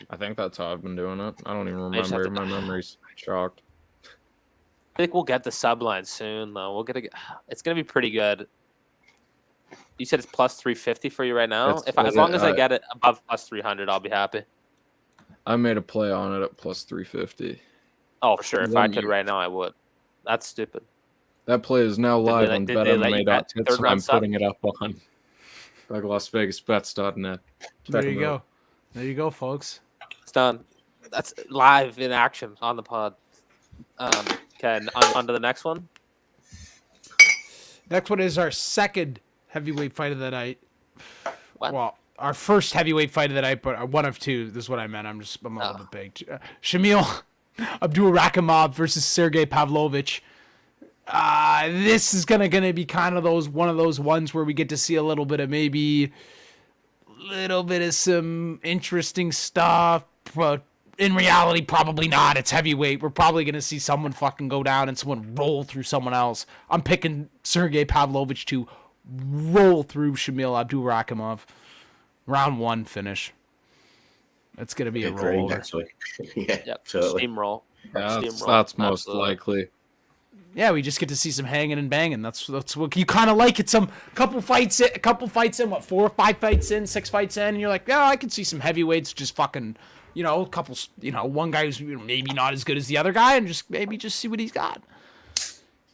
I think that's how I've been doing it. I don't even remember. My memory's shocked. I think we'll get the subline soon, though. It's gonna be pretty good. You said it's plus 350 for you right now. As long as I get it above plus 300, I'll be happy. I made a play on it at plus 350. Oh, for sure. If I could right now, I would. That's stupid. That play is now live on BetMMA.tip, so I'm putting it up on LasVegasBets.net. There you go. There you go, folks. It's done. That's live in action on the pod. Okay, on to the next one. Next one is our second heavyweight fight of the night. What? Well, our first heavyweight fight of the night, but one of two. This is what I meant. I'm a little bit big. Shamil Abdulraka versus Sergey Pavlovic. This is gonna be kind of one of those ones where we get to see a little bit of some interesting stuff, but in reality, probably not. It's heavyweight. We're probably gonna see someone fucking go down and someone roll through someone else. I'm picking Sergey Pavlovic to roll through Shamil Abdulraka. Round 1 finish. It's gonna be a roll. Yep. Totally. Steamroll. That's most likely. Yeah, we just get to see some hanging and banging. That's what you kind of like. It's a couple fights in, what, 4 or 5 fights in, 6 fights in, and you're like, yeah, I can see some heavyweights just fucking, a couple, one guy who's maybe not as good as the other guy, and just see what he's got.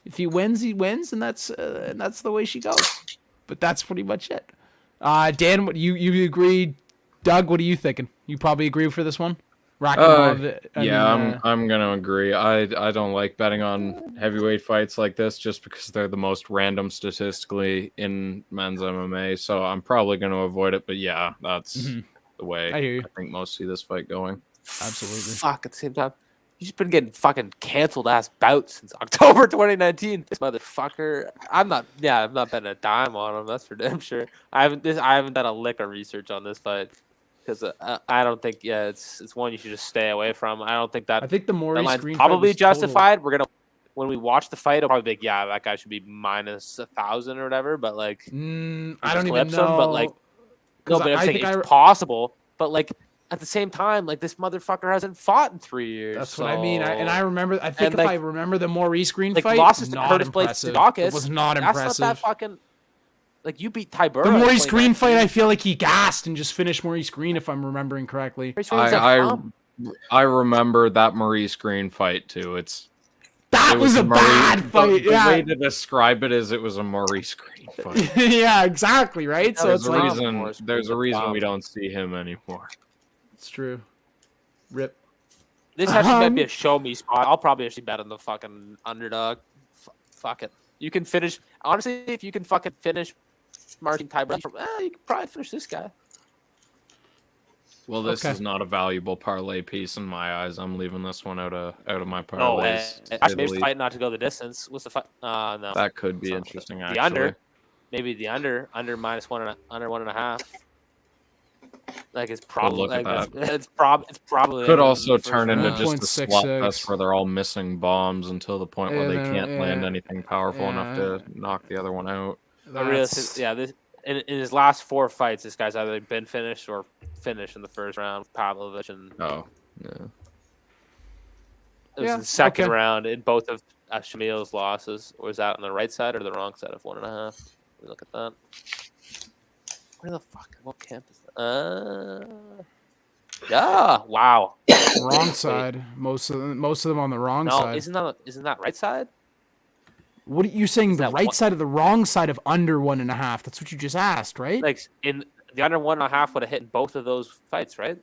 If he wins, he wins, and that's the way she goes. But that's pretty much it. Dan, what you agree? Doug, what are you thinking? You probably agree for this one. I'm gonna agree. I don't like betting on heavyweight fights like this just because they're the most random statistically in men's MMA. So I'm probably gonna avoid it. But yeah, that's the way I think most see this fight going. Absolutely. Fuck. At the same time, he's just been getting fucking canceled ass bouts since October 2019. This motherfucker. I'm not betting a dime on him. That's for damn sure. I haven't done a lick of research on this fight. Because I don't think it's one you should just stay away from. I don't think that. I think the Maurice line's Green probably fight was justified. Total. When we watch the fight, it'll probably be like, yeah, that guy should be minus 1,000 or whatever. But like, I don't even know. Him, but like, no, but I'm saying it's possible. But like at the same time, like this motherfucker hasn't fought in 3 years. That's what I mean. I remember. I think I remember the Maurice Green fight, losses to not Curtis impressive. It was not impressive. That's not that fucking. Like, you beat Tybura. The Maurice Green fight, I feel like he gassed and just finished Maurice Green, if I'm remembering correctly. I remember that Maurice Green fight, too. That was a bad fight. The way to describe it is it was a Maurice Green fight. Yeah, exactly, right? So there's a reason we don't see him anymore. It's true. Rip. This actually might be a show me spot. I'll probably actually bet on the fucking underdog. Fuck it. You can finish. Honestly, if you can fucking finish Martin Tybura, you can probably finish this guy. Well, this is not a valuable parlay piece in my eyes. I'm leaving this one out of my parlays. Actually, maybe the fight not to go the distance. What's the fight? No. That could be interesting. Actually, the under, maybe the under minus under 1.5. Like it's probably it's probably could also turn into just a swap fest where they're all missing bombs until the point where they can't land anything powerful enough to knock the other one out. This in his last 4 fights, this guy's either been finished or finished in the first round. Pavlovic and it was the second round in both of Shamil's losses. Or is that on the right side or the wrong side of 1.5? Look at that. Where the fuck? What camp is that? Yeah. Wow. Wrong side. Most of them on the wrong side. Isn't that right side? What are you saying? The right side of the wrong side of under 1.5? That's what you just asked, right? Like in the under 1.5 would have hit in both of those fights, right?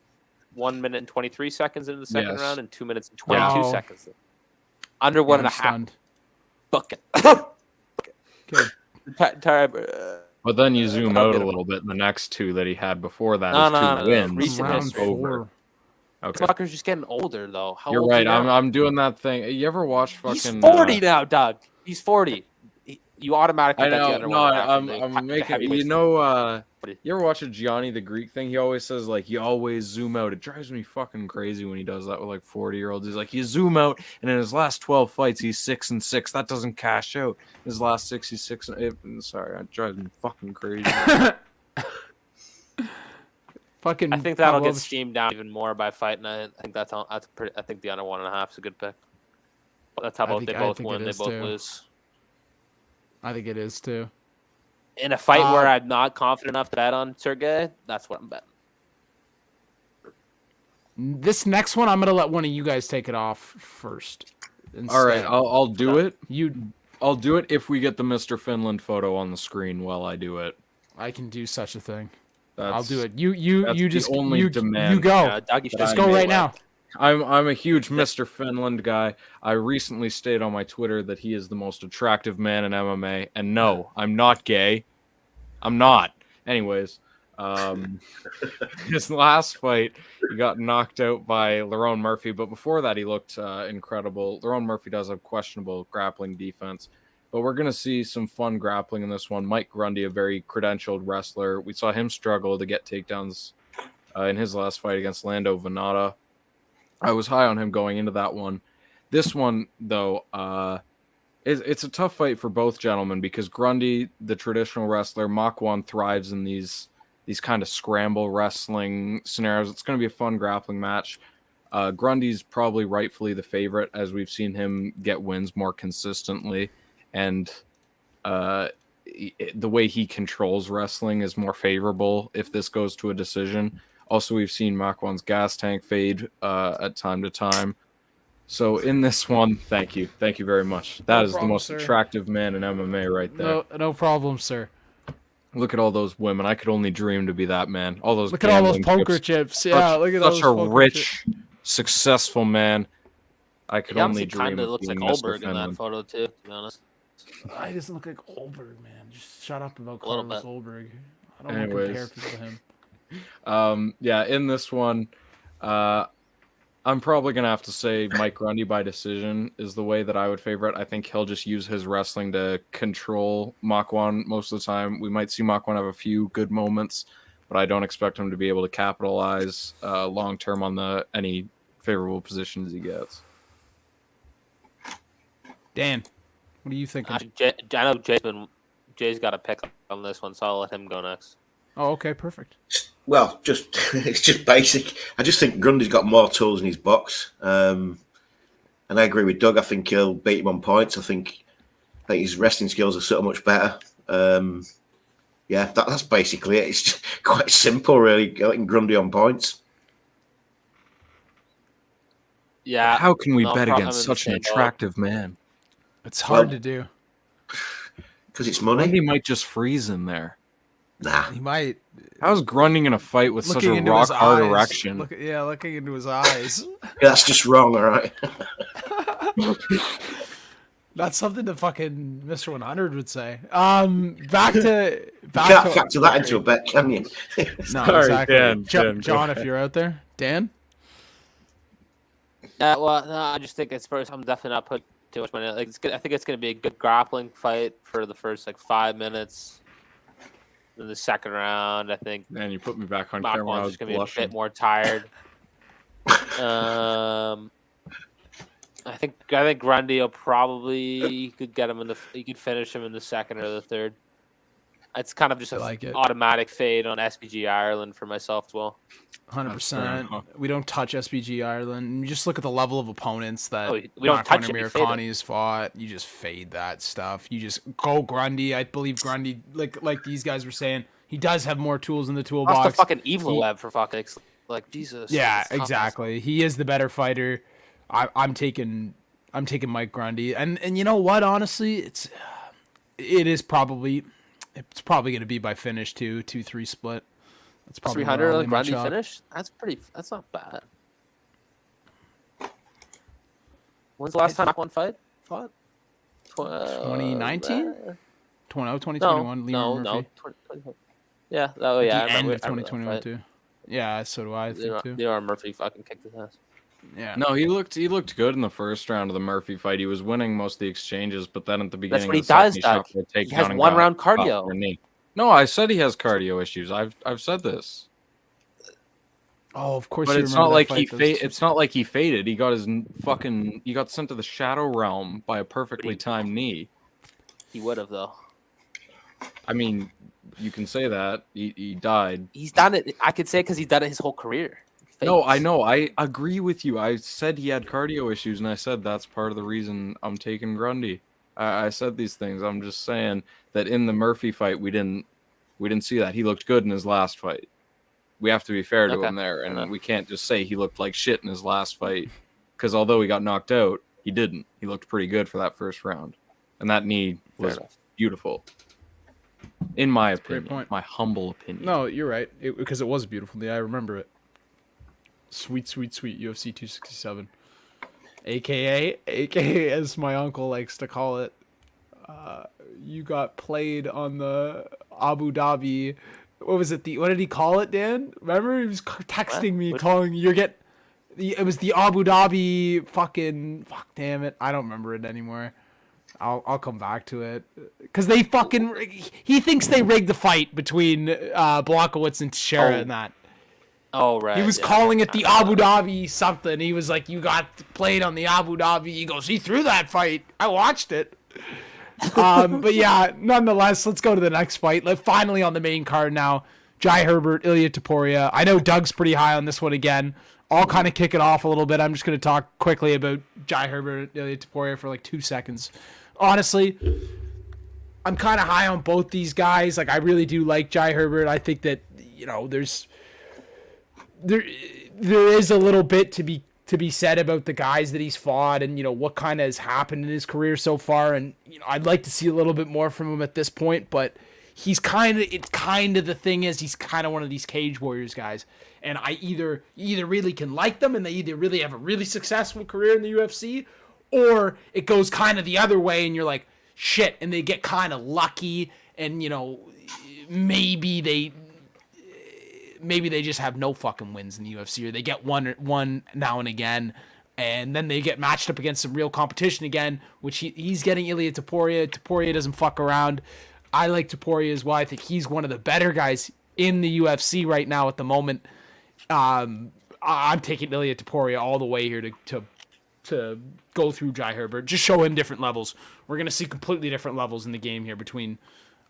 1 minute and 23 seconds into the second Yes. round and 2 minutes and 22 Wow. seconds. Under one and a I'm half. stunned. Bucket. Okay. But then you zoom out a little bit. The next two that he had before that is two wins. Recent Round history. 4. This Okay. fucker's just getting older, though. How You're old is right. he now? I'm doing that thing. You ever watch fucking? He's 40 now, Doug. He's 40. You automatically I bet the know. under No, 1.5. I'm making. You know, you ever watch a Gianni the Greek thing? He always says like, you always zoom out. It drives me fucking crazy when he does that with like 40-year-olds. He's like, you zoom out, and in his last 12 fights, he's 6-6. That doesn't cash out. His last 6, he's 6. Sorry, that drives me fucking crazy. Fucking. I think that'll get Pavlovic. steamed down even more by fight night. I think that's pretty. I think the under 1.5 is a good pick. That's how I about they think both it win, they is, both too. lose. I think it is too. In a fight where I'm not confident enough to bet on Sergey, that's what I'm betting. This next one, I'm gonna let one of you guys take it off first. All right, instead. I'll do it. You, I'll do it if we get the Mr. Finland photo on the screen while I do it. I can do such a thing. That's, I'll do it. You that's just the only you demand. go. Doug, you should Just have go made right it now. left. I'm a huge Mr. Finland guy. I recently stated on my Twitter that he is the most attractive man in MMA, and no, I'm not gay. I'm not. Anyways, his last fight, he got knocked out by Lerone Murphy, but before that, he looked incredible. Lerone Murphy does have questionable grappling defense, but we're going to see some fun grappling in this one. Mike Grundy, a very credentialed wrestler. We saw him struggle to get takedowns in his last fight against Lando Venata. I was high on him going into that one. This one, though, it's a tough fight for both gentlemen because Grundy, the traditional wrestler, Makwan thrives in these kind of scramble wrestling scenarios. It's going to be a fun grappling match. Grundy's probably rightfully the favorite as we've seen him get wins more consistently. And the way he controls wrestling is more favorable if this goes to a decision. Also, we've seen Makwan's gas tank fade at time to time. So in this one, thank you very much. That is the most attractive man in MMA right there. No problem, sir. Look at all those women. I could only dream to be that man. All those. Look at all those gambling poker chips. Yeah, look at those. Such a poker rich, chips. successful man. I could He only honestly dream kind of of looks like being Mr. Goldberg in that Finland. photo too. To be honest, He doesn't look like Goldberg, man. Just shut up about A little Carlos bit. Goldberg. I don't want to compare Anyways. people to him. Yeah, in this one, I'm probably going to have to say Mike Grundy by decision is the way that I would favor it. I think he'll just use his wrestling to control Makwan most of the time. We might see Makwan have a few good moments, but I don't expect him to be able to capitalize long-term on any favorable positions he gets. Dan, what are you thinking? I know Jay's got a pick on this one, so I'll let him go next. Oh, okay, perfect. Well, it's just basic. I just think Grundy's got more tools in his box, and I agree with Doug. I think he'll beat him on points. I think his wrestling skills are so much better. Yeah, that's basically it. It's just quite simple, really. Getting Grundy on points. Yeah. How can we no bet problem against in such an the same boat. attractive man? It's hard Well, to do. Because it's money. Grundy might just freeze in there. Nah. He might. How's Grundy in a fight with such Looking a into his rock-hard eyes. erection? Looking into his eyes. That's just wrong, all right? That's something that fucking Mr. 100 would say. Back to. You can't factor that into a bet, can you? No, Sorry, exactly. Dan, Dan, John, go if you're out there, Dan. Well, no, I just think it's first. I'm definitely not putting too much money. Like, it's good. I think it's going to be a good grappling fight for the first 5 minutes. In the second round, I think Man, you put me back on camera. I Makwan's was just going to be a blushing. bit more tired. I think Grundy will probably could get him he could finish him in the second or the third. It's kind of just I like it. automatic fade on SPG Ireland for myself as well. 100%. We don't touch SBG Ireland. You just look at the level of opponents that We don't touch it, we fade it. Amirkhani's fought. You just fade that stuff. You just go Grundy. I believe Grundy, like these guys were saying, he does have more tools in the toolbox. That's the fucking Evil for fucking like Jesus. Yeah, it's tough. exactly. He is the better fighter. I'm taking Mike Grundy, and you know what? Honestly, it's probably going to be by finish too, 2-3 split. That's probably 300 where I'll Grundy match up. finish. That's not bad. When's the last time one fought? 2019? 2021. Liam Murphy. 2020. Yeah. Oh yeah. The end of 2021 too. Yeah, so do I think too. Leon Murphy fucking kicked his ass. Yeah. No, he looked good in the first round of the Murphy fight. He was winning most of the exchanges, but then at the beginning, That's what he of the second, does, Doug. shot for a He has takedown and 1 got round caught cardio. for a knee. No, I said he has cardio issues. I've said this. Oh, of course. But you it's remember not that like fight. it's not like he faded. He got he got sent to the shadow realm by a perfectly timed knee. He would have though. I mean, you can say that he died. He's done it. I could say because he's done it his whole career. No, I know. I agree with you. I said he had cardio issues, and I said that's part of the reason I'm taking Grundy. I said these things. I'm just saying that in the Murphy fight, we didn't see that. He looked good in his last fight. We have to be fair to him there, and we can't just say he looked like shit in his last fight, because although he got knocked out, he didn't. He looked pretty good for that first round, and that knee was beautiful, in my opinion. Great point. My humble opinion. No, you're right. Because it was beautiful. Yeah, I remember it. Sweet UFC 267, aka as my uncle likes to call it. You got played on the Abu Dhabi. What was it? What did he call it, Dan? Remember, he was texting me, calling it was the Abu Dhabi fucking fuck. Damn it, I don't remember it anymore. I'll come back to it because they he thinks they rigged the fight between Blachowicz and Teixeira and that. Oh right. He was calling it the Abu Dhabi something. He was like, "You got played on the Abu Dhabi." He goes, "He threw that fight. I watched it." But yeah, nonetheless, let's go to the next fight. Finally on the main card now, Jai Herbert, Ilia Topuria. I know Doug's pretty high on this one again. I'll kind of kick it off a little bit. I'm just going to talk quickly about Jai Herbert, Ilia Topuria for like 2 seconds. Honestly, I'm kind of high on both these guys. Like, I really do like Jai Herbert. I think that, there is a little bit to be said about the guys that he's fought and what kind of has happened in his career so far, and I'd like to see a little bit more from him at this point, but he's the thing is he's kind of one of these Cage Warriors guys, and I either really can like them and they either really have a really successful career in the UFC, or it goes kind of the other way and you're like shit, and they get kind of lucky and maybe they just have no fucking wins in the UFC, or they get one now and again, and then they get matched up against some real competition again, which he's getting Ilia Topuria. Topuria doesn't fuck around. I like Topuria as well. I think he's one of the better guys in the UFC right now at the moment. I'm taking Ilia Topuria all the way here to go through Jai Herbert. Just show him different levels. We're going to see completely different levels in the game here between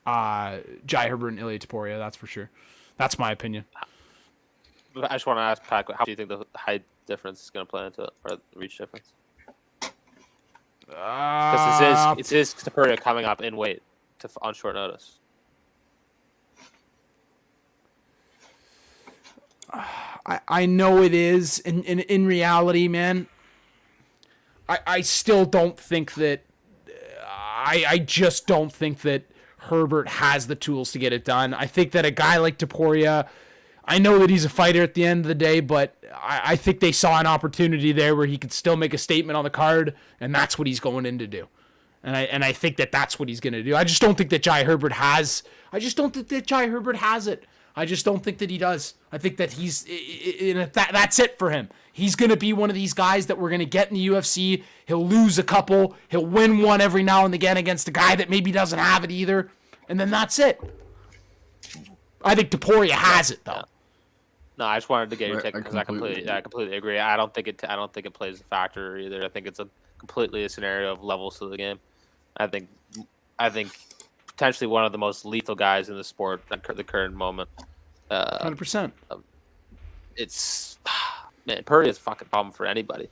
Jai Herbert and Ilia Topuria, that's for sure. That's my opinion. I just want to ask Pat, how do you think the height difference is going to play into it, or the reach difference? Because it is Topuria coming up in weight on short notice. I know it is. In reality, man, I still don't think that. I just don't think that Herbert has the tools to get it done. I think that a guy like Topuria, I know that he's a fighter at the end of the day, but I think they saw an opportunity there where he could still make a statement on the card, and that's what he's going in to do. And I think that that's what he's going to do. I just don't think that Jai Herbert has. I just don't think that Jai Herbert has it. I just don't think that he does. I think that that's it for him. He's going to be one of these guys that we're going to get in the UFC. He'll lose a couple. He'll win one every now and again against a guy that maybe doesn't have it either. And then that's it. I think Topuria has it, though. No, I just wanted to get your take because I completely agree. I don't think it plays a factor either. I think it's completely a scenario of levels to the game. I think potentially one of the most lethal guys in the sport at the current moment. 100%. It's man, Purdy is a fucking problem for anybody.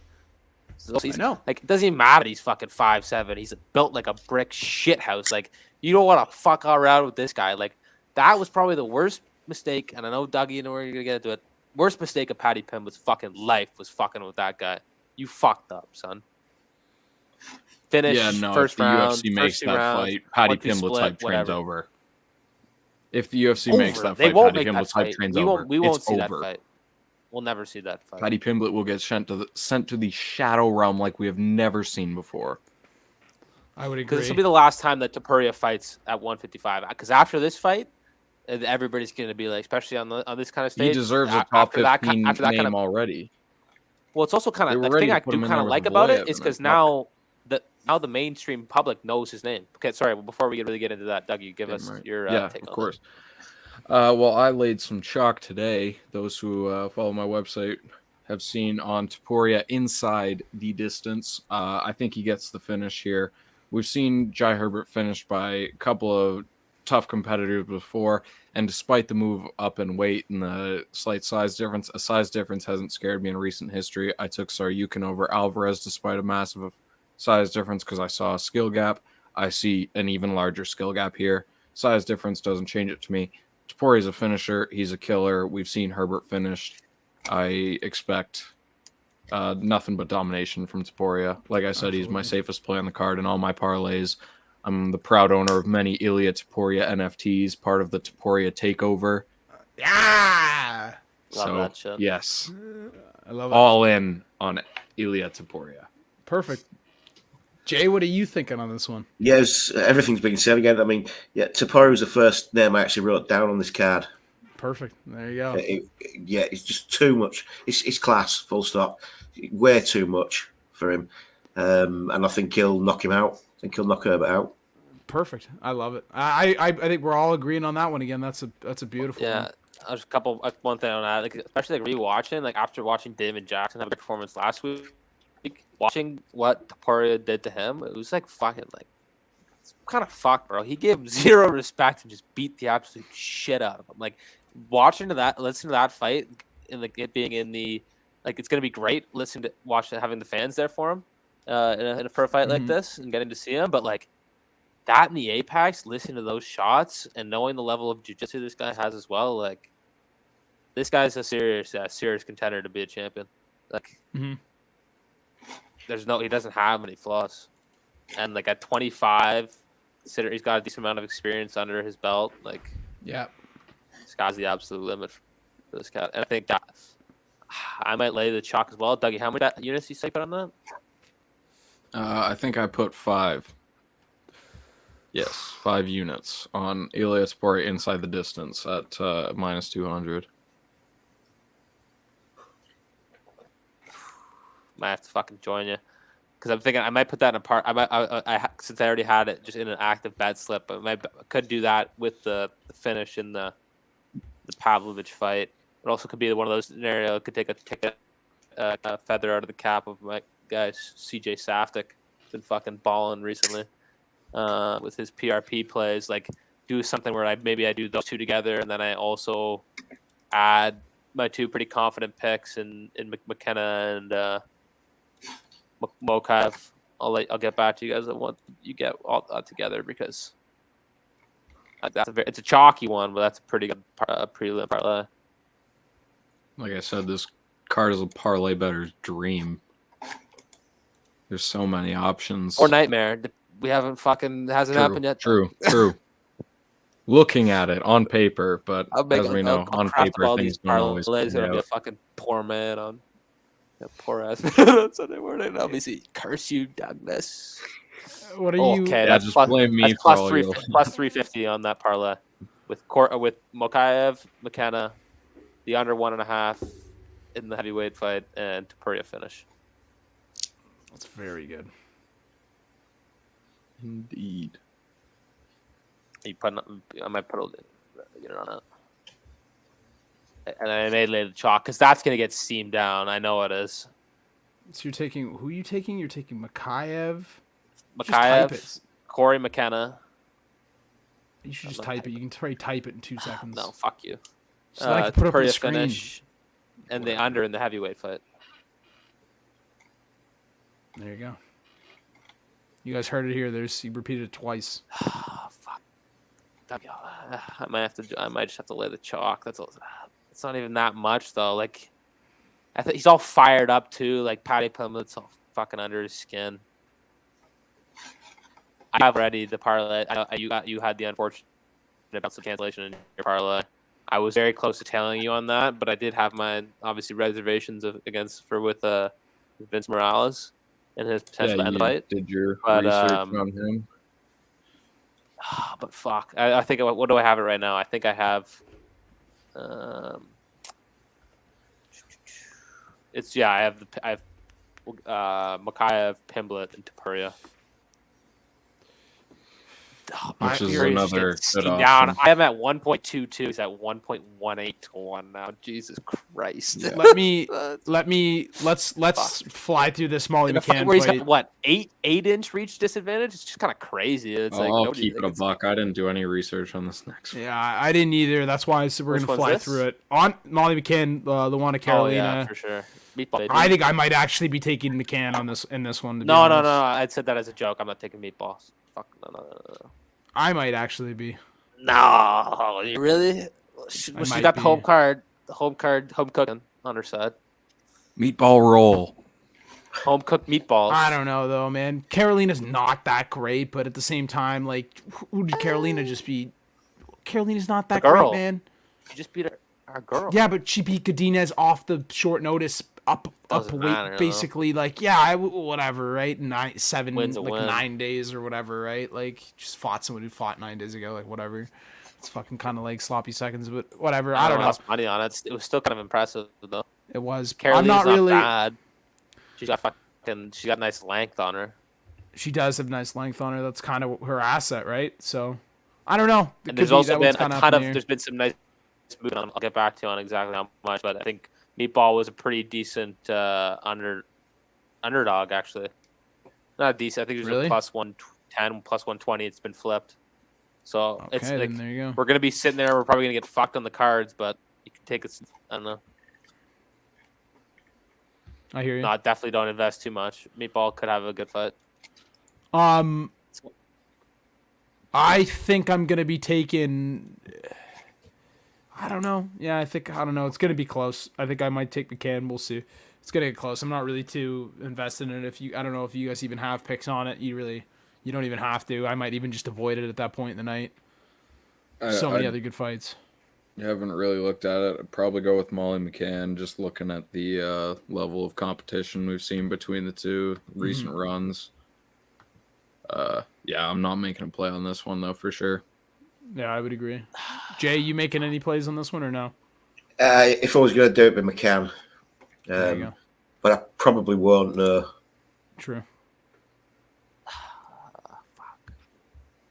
I know. Like, it doesn't even matter. He's fucking 5'7". He's built like a brick shithouse. Like, you don't want to fuck around with this guy. Like, that was probably the worst mistake. And I know Dougie, and we're gonna get into it. Worst mistake of Paddy Pimblett's fucking life was fucking with that guy. You fucked up, son. Finish. Yeah, no. First if the round, UFC makes that rounds, fight, Paddy 1-2 Pimblett's hype train's whatever. over. If the UFC makes that They fight, won't Paddy make that Pimblett's hype fight. train's We over. won't see that over. fight. We'll never see that fight. Paddy Pimblett will get sent to the shadow realm like we have never seen before. I would agree. Because this will be the last time that Topuria fights at 155. Because after this fight, everybody's going to be like, especially on this kind of stage. He deserves a top 15 name already. Well, it's also kind of the thing I do kind of like about it is because now the mainstream public knows his name. Okay, sorry. Well, before we really get into that, Doug, you give us your take on of course. Well, I laid some chalk today. Those who follow my website have seen on Topuria inside the distance. I think he gets the finish here. We've seen Jai Herbert finished by a couple of tough competitors before, and despite the move up in weight and the slight size difference, a size difference hasn't scared me in recent history. I took Saryukin over Alvarez despite a massive size difference because I saw a skill gap. I see an even larger skill gap here. Size difference doesn't change it to me. Topuria's a finisher. He's a killer. We've seen Herbert finished. I expect nothing but domination from Topuria. Like I said, He's my safest play on the card in all my parlays. I'm the proud owner of many Ilya Topuria NFTs, part of the Topuria takeover. Yeah. Love that shit. Yes. I love it. All in on Ilya Topuria. Perfect. Jay, what are you thinking on this one? Yes, everything's been said again. I mean, Topuria was the first name I actually wrote down on this card. Perfect. There you go. It's just too much. It's class, full stop. Way too much for him. And I think he'll knock him out. I think he'll knock Herbert out. Perfect. I love it. I think we're all agreeing on that one again. That's a beautiful one. There's a couple. One thing on that, like especially like rewatching, like after watching David Jackson have a good performance last week, watching what Topuria did to him, it was like fucking like it's kind of fucked, bro. He gave him zero respect and just beat the absolute shit out of him. Like watching to that, listening to that fight, and like it being in the like it's gonna be great. Having the fans there for him for a fight like this and getting to see him, but like. That in the Apex, listening to those shots and knowing the level of jiu-jitsu this guy has as well, like this guy's a serious contender to be a champion. Like, he doesn't have any flaws, and like at 25, consider he's got a decent amount of experience under his belt. Like, this guy's the absolute limit for this cat. And I think that I might lay the chalk as well. Dougie, how many units you put on that? I think I put 5. Yes, 5 units on Ilya Topuria inside the distance at minus 200. Might have to fucking join you because I'm thinking I might put that in a part. Since I already had it just in an active bet slip, I could do that with the finish in the Pavlovic fight. It also could be one of those scenarios. It could take a feather out of the cap of my guy CJ Safdie. Been fucking balling recently. With his PRP plays, like do something where I do those two together, and then I also add my 2 pretty confident picks in McKenna and Mokaev. I'll get back to you guys. I want you get all that together because it's a chalky one, but that's a pretty good prelim parlay. Like I said, this card is a parlay bettor's dream. There's so many options. Or nightmare. We hasn't happened yet. True. Looking at it on paper, but as we know, on paper things don't always play out. Be a fucking poor man on poor ass. That's what they were. Obviously, curse you, Douglas. What are you? Okay, that's just blame me for plus all plus 350 on that parlay with Mokaev, McKenna, the under 1.5 in the heavyweight fight, and Topuria finish. That's very good. Indeed. I might put a unit on it. And I may lay the chalk because that's going to get steamed down. I know it is. So you're taking who are you taking? You're taking Mokaev. Corey McKenna. You should just type it. You can try to type it in 2 seconds. No, fuck you. So I can put up on the screen. Finish and the under in the heavyweight fight. There you go. You guys heard it here. He repeated it twice. Oh, fuck. I might just have to lay the chalk. It's not even that much though. Like, he's all fired up too. Like Paddy Pimblett's all fucking under his skin. I have already the parlay. You had the unfortunate about some cancellation in your parlay. I was very close to telling you on that, but I did have my obviously reservations with Vince Morales and his potential to end the fight. Did your research on him? But fuck, I think what do I have it right now? I think I have. I have Makayev, Pimblett, and Topuria. Which is another good down. option. I am at 1.22. He's at 1.18 to 1 now. Jesus Christ. Yeah. Let's fly through this Molly McCann where he's fight. got what 8-inch reach disadvantage. It's just kind of crazy. It's I'll keep it a buck. I didn't do any research on this next one. Yeah, I didn't either. That's why I said we're gonna fly through it. On Molly McCann, the one to Carolina. Oh, yeah, for sure. Meatball, I think I might actually be taking McCann on this one. No. I said that as a joke. I'm not taking meatballs. Fuck no. I might actually be. No, you really? She got the home cooking on her side. Meatball roll. Home cooked meatballs. I don't know though, man. Carolina's not that great, but at the same time, like, who did Carolina just beat? Carolina's not that great, man. She just beat our girl. Yeah, but she beat Godinez off the short notice. Up weight, basically, like, whatever, right? 9 days or whatever, right? Like, just fought someone who fought 9 days ago, like, whatever. It's fucking kind of like sloppy seconds, but whatever. I don't know. Lost money on it. It was still kind of impressive, though. It was. Carolina's not really bad. She got nice length on her. She does have nice length on her. That's kind of her asset, right? So, I don't know. And there's also been there's been some nice movement. I'll get back to you on exactly how much, but I think Meatball was a pretty decent underdog, actually. Not decent. I think it was really? a plus 110, plus 120. It's been flipped. So it's like, there you go. We're going to be sitting there. We're probably going to get fucked on the cards, but you can take it. I don't know. I hear you. No, definitely don't invest too much. Meatball could have a good fight. I think I'm going to be taking... I don't know. Yeah, I don't know. It's going to be close. I think I might take McCann. We'll see. It's going to get close. I'm not really too invested in it. I don't know if you guys even have picks on it. You don't even have to. I might even just avoid it at that point in the night. So many other good fights. Haven't really looked at it. I'd probably go with Molly McCann, just looking at the level of competition we've seen between the two recent runs. Yeah, I'm not making a play on this one, though, for sure. Yeah, I would agree. Jay, you making any plays on this one or no? If I was going to do it with McCann. There you go. But I probably won't, no. True. Fuck.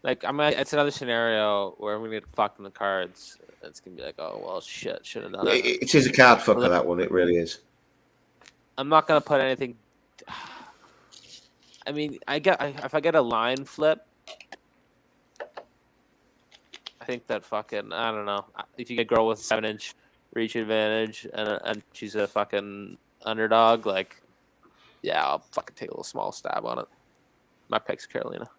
Like, it's another scenario where I'm going to get fucked in the cards. It's going to be like, oh, well, shit, should have done it. It is a card fucker, that one. It really is. I'm not going to put anything... I mean, if I get a line flip, I think that fucking, I don't know. If you get a girl with 7-inch reach advantage and she's a fucking underdog, like, yeah, I'll fucking take a little small stab on it. My pick's Carolina.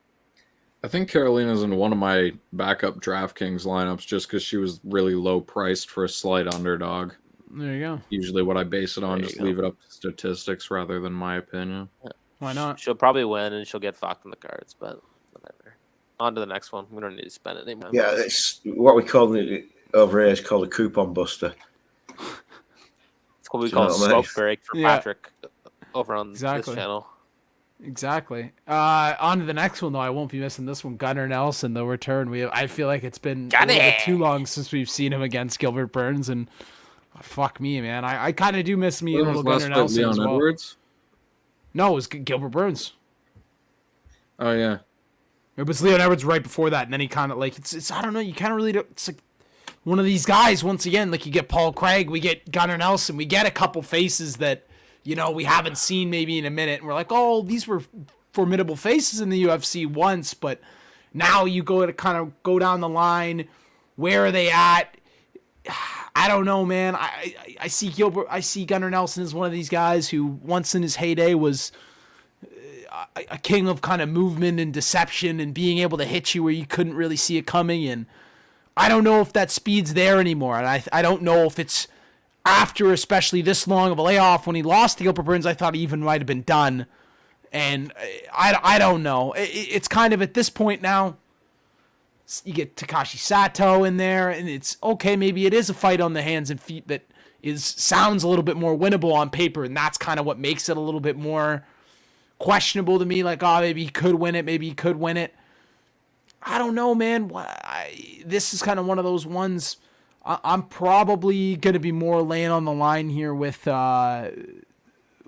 I think Carolina's in one of my backup DraftKings lineups just because she was really low priced for a slight underdog. There you go. Usually what I base it on, just leave it up to statistics rather than my opinion. Yeah. Why not? She'll probably win and she'll get fucked in the cards, but whatever. On to the next one. We don't need to spend any money. Yeah, it's what we call it over here is called a coupon buster. It's what we call a smoke break for Patrick over on this channel. Exactly. On to the next one, though. I won't be missing this one. Gunnar Nelson, the return. I feel like it's been a little bit too long since we've seen him against Gilbert Burns, and fuck me, man. I kind of do miss me a little Gunnar Nelson as well. Edwards? No, it was Gilbert Burns. Oh, yeah. It was Leon Edwards right before that, and then he kind of, like, it's I don't know, you kind of really don't, it's like one of these guys, once again, like you get Paul Craig, we get Gunnar Nelson, we get a couple faces that, you know, we haven't seen maybe in a minute, and we're like, oh, these were formidable faces in the UFC once, but now you go to kind of go down the line, where are they at? I don't know, man. I see Gunnar Nelson as one of these guys who once in his heyday was a king of kind of movement and deception and being able to hit you where you couldn't really see it coming. And I don't know if that speed's there anymore. And I don't know if it's after especially this long of a layoff. When he lost to Gilbert Burns, I thought he even might have been done. And I don't know. It's kind of at this point now, You get Takashi Sato in there, and it's okay. Maybe it is a fight on the hands and feet that sounds a little bit more winnable on paper, and that's kind of what makes it a little bit more questionable to me. Like, oh, maybe he could win it. Maybe he could win it. I don't know, man. This is kind of one of those ones. I'm probably going to be more laying on the line here with a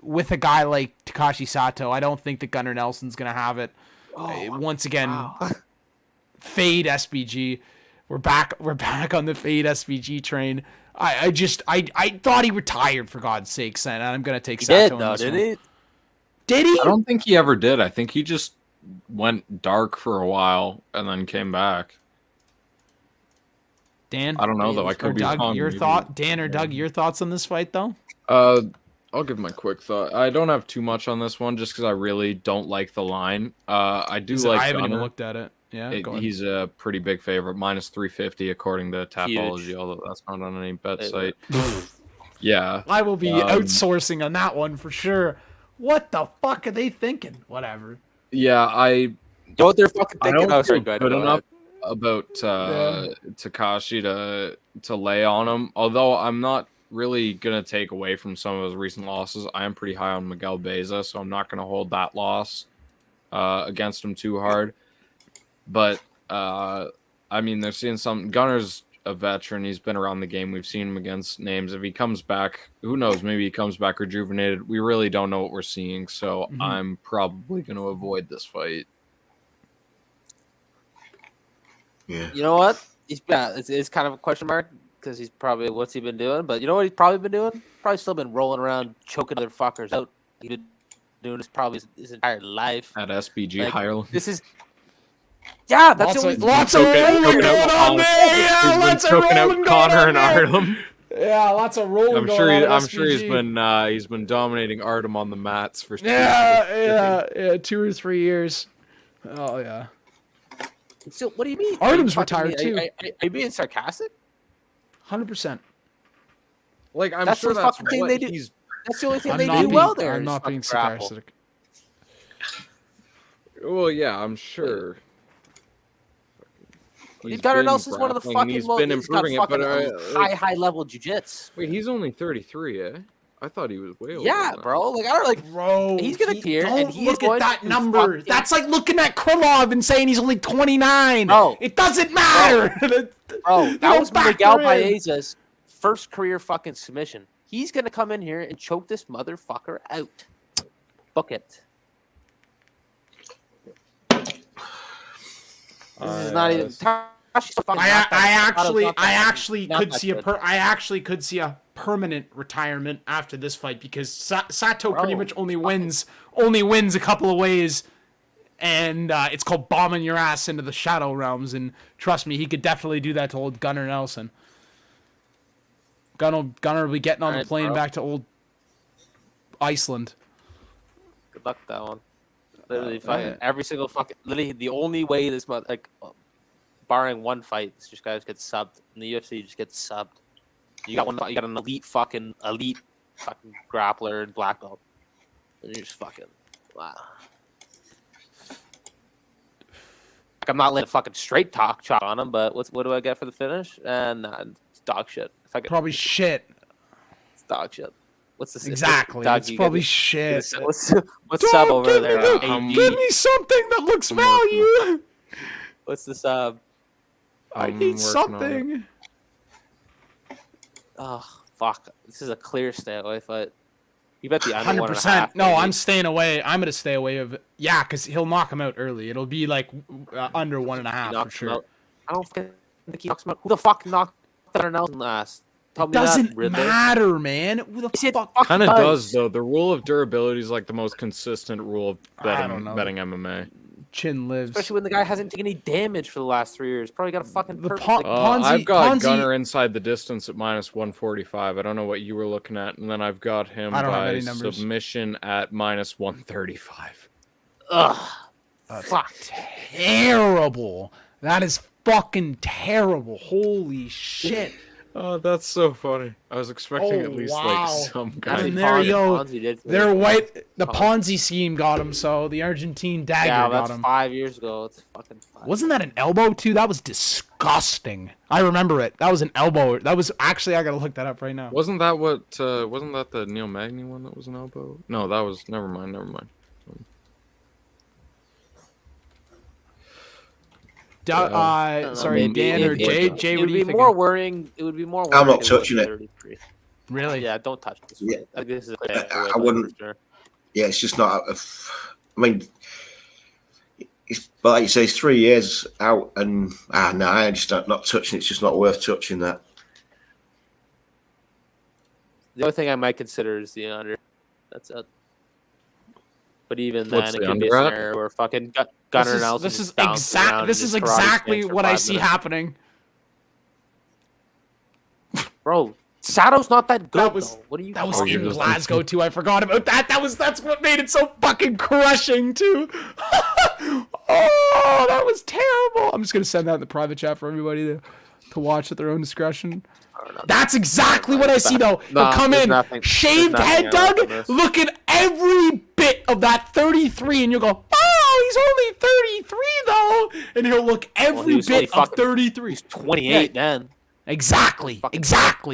guy like Takashi Sato. I don't think that Gunnar Nelson's going to have it. Once again, fade SBG. We're back on the fade SBG train. I thought he retired, for God's sakes, and I'm going to take Sato. Did, though, did he? Did he? I don't think he ever did. I think he just went dark for a while and then came back. Dan? I don't know, though. I could be Doug, wrong. your thought? Dan or Doug, your thoughts on this fight, though? I'll give my quick thought. I don't have too much on this one just because I really don't like the line. I haven't even looked at it. Yeah, he's a pretty big favorite, minus 350 according to Tapology, although that's not on any bet site. Yeah. I will be outsourcing on that one for sure. What the fuck are they thinking? Whatever. Yeah, You know what they're fucking thinking? I don't feel good enough about Takashi to lay on him. Although I'm not really going to take away from some of his recent losses. I am pretty high on Miguel Beza, so I'm not going to hold that loss against him too hard. But, I mean, they're seeing some... Gunner's a veteran. He's been around the game. We've seen him against names. If he comes back, who knows? Maybe he comes back rejuvenated. We really don't know what we're seeing, so I'm probably going to avoid this fight. Yeah. You know what? It's kind of a question mark because he's probably what's he been doing. But you know what he's probably been doing? Probably still been rolling around choking other fuckers out. He's been doing this probably his entire life. At SBG Ireland. This is. Yeah, that's lots of rolling going on there. Yeah, lots of rolling out Connor in Ireland. Yeah, lots of rolling going on. I'm sure he's been dominating Artem on the mats for 2 or 3 years. Oh yeah. So what do you mean? Artem's retired too. Are you being sarcastic? 100%. Like that's sure the that's fucking thing what they do. he's. That's the only thing they do well there. I'm not being sarcastic. Well, yeah, I'm sure. Gunnar Nelson's one of the fucking. He's been improving it, but high level jiu-jitsu. Wait, he's only 33, eh? I thought he was way older. Yeah, bro. Like I don't like. Bro, he's gonna appear and he's look going at that number. That's like looking at Krylov and saying he's only 29. Bro, it doesn't matter. Bro, that was Miguel Baeza's first career fucking submission. He's gonna come in here and choke this motherfucker out. Book it. This is not even. I actually could see a permanent retirement after this fight because Sato pretty much only wins a couple of ways, and it's called bombing your ass into the shadow realms. And trust me, he could definitely do that to old Gunnar Nelson. Gunnar will be getting on the plane back to old Iceland. Good luck with that one. Literally, every single fucking. Literally, the only way this month, like, barring one fight, this just guys get subbed. In the UFC, you just get subbed. You got an elite fucking grappler and black belt, and you're just fucking wow. Like, I'm not letting fucking straight chop on him, but what do I get for the finish? And it's dog shit. If I get probably shit. It's dog shit. What's this? Exactly. It's probably shit. What's sub over there? Give me something that looks value. What's the sub? I need something. Oh fuck! This is a clear stay away fight. You bet the under 100%. No, I'm staying away. I'm gonna stay away of it. Yeah, because he'll knock him out early. It'll be like under 1.5 for sure. I don't think he knocks him out. Who the fuck knocked Gunnar Nelson last? It doesn't matter, man. Who the fuck kind of does though. The rule of durability is like the most consistent rule of betting MMA. Chin lives. Especially when the guy hasn't taken any damage for the last 3 years. Probably got a fucking I've got Gunnar inside the distance at minus 145. I don't know what you were looking at. And then I've got him by submission at minus 135. Ugh. Fuck. Terrible. That is fucking terrible. Holy shit. Oh, that's so funny. I was expecting at least like some guy. And there you go. They're white. The Ponzi. Ponzi scheme got him. So the Argentine dagger Yeah, got that's him. 5 years ago. It's fucking 5 Wasn't that an elbow too? That was disgusting. I remember it. That was an elbow. That was actually. I gotta look that up right now. Wasn't that what? Wasn't that the Neil Magny one that was an elbow? No, that was. Never mind. Sorry, Dan or Jay. Jay, what do you think? More worrying. It would be more. I'm not worrying if touching was it. 33. Really? Yeah, don't touch this. Yeah. Like, this is I wouldn't. For sure. Yeah, it's just not. I mean, but like you say, it's 3 years out, and no, I just not touching. It's just not worth touching that. The other thing I might consider is the under. That's it. But even What's then, the it could be a under at? scenario where fucking Gunnar Nelson. This is just bounces around and This is just karate exactly stands for what I 5 see minutes. happening. Bro, Sato's not that good. That was though. What are you? That was talking in about? Glasgow too. I forgot about that. That's what made it so fucking crushing too. Oh, that was terrible. I'm just gonna send that in the private chat for everybody to watch at their own discretion. That's exactly what I see though. He'll come in, shaved head, Doug, looking every bit of that 33, and you'll go, oh, he's only 33 though, and he'll look every bit of 33. He's 28 then. Exactly.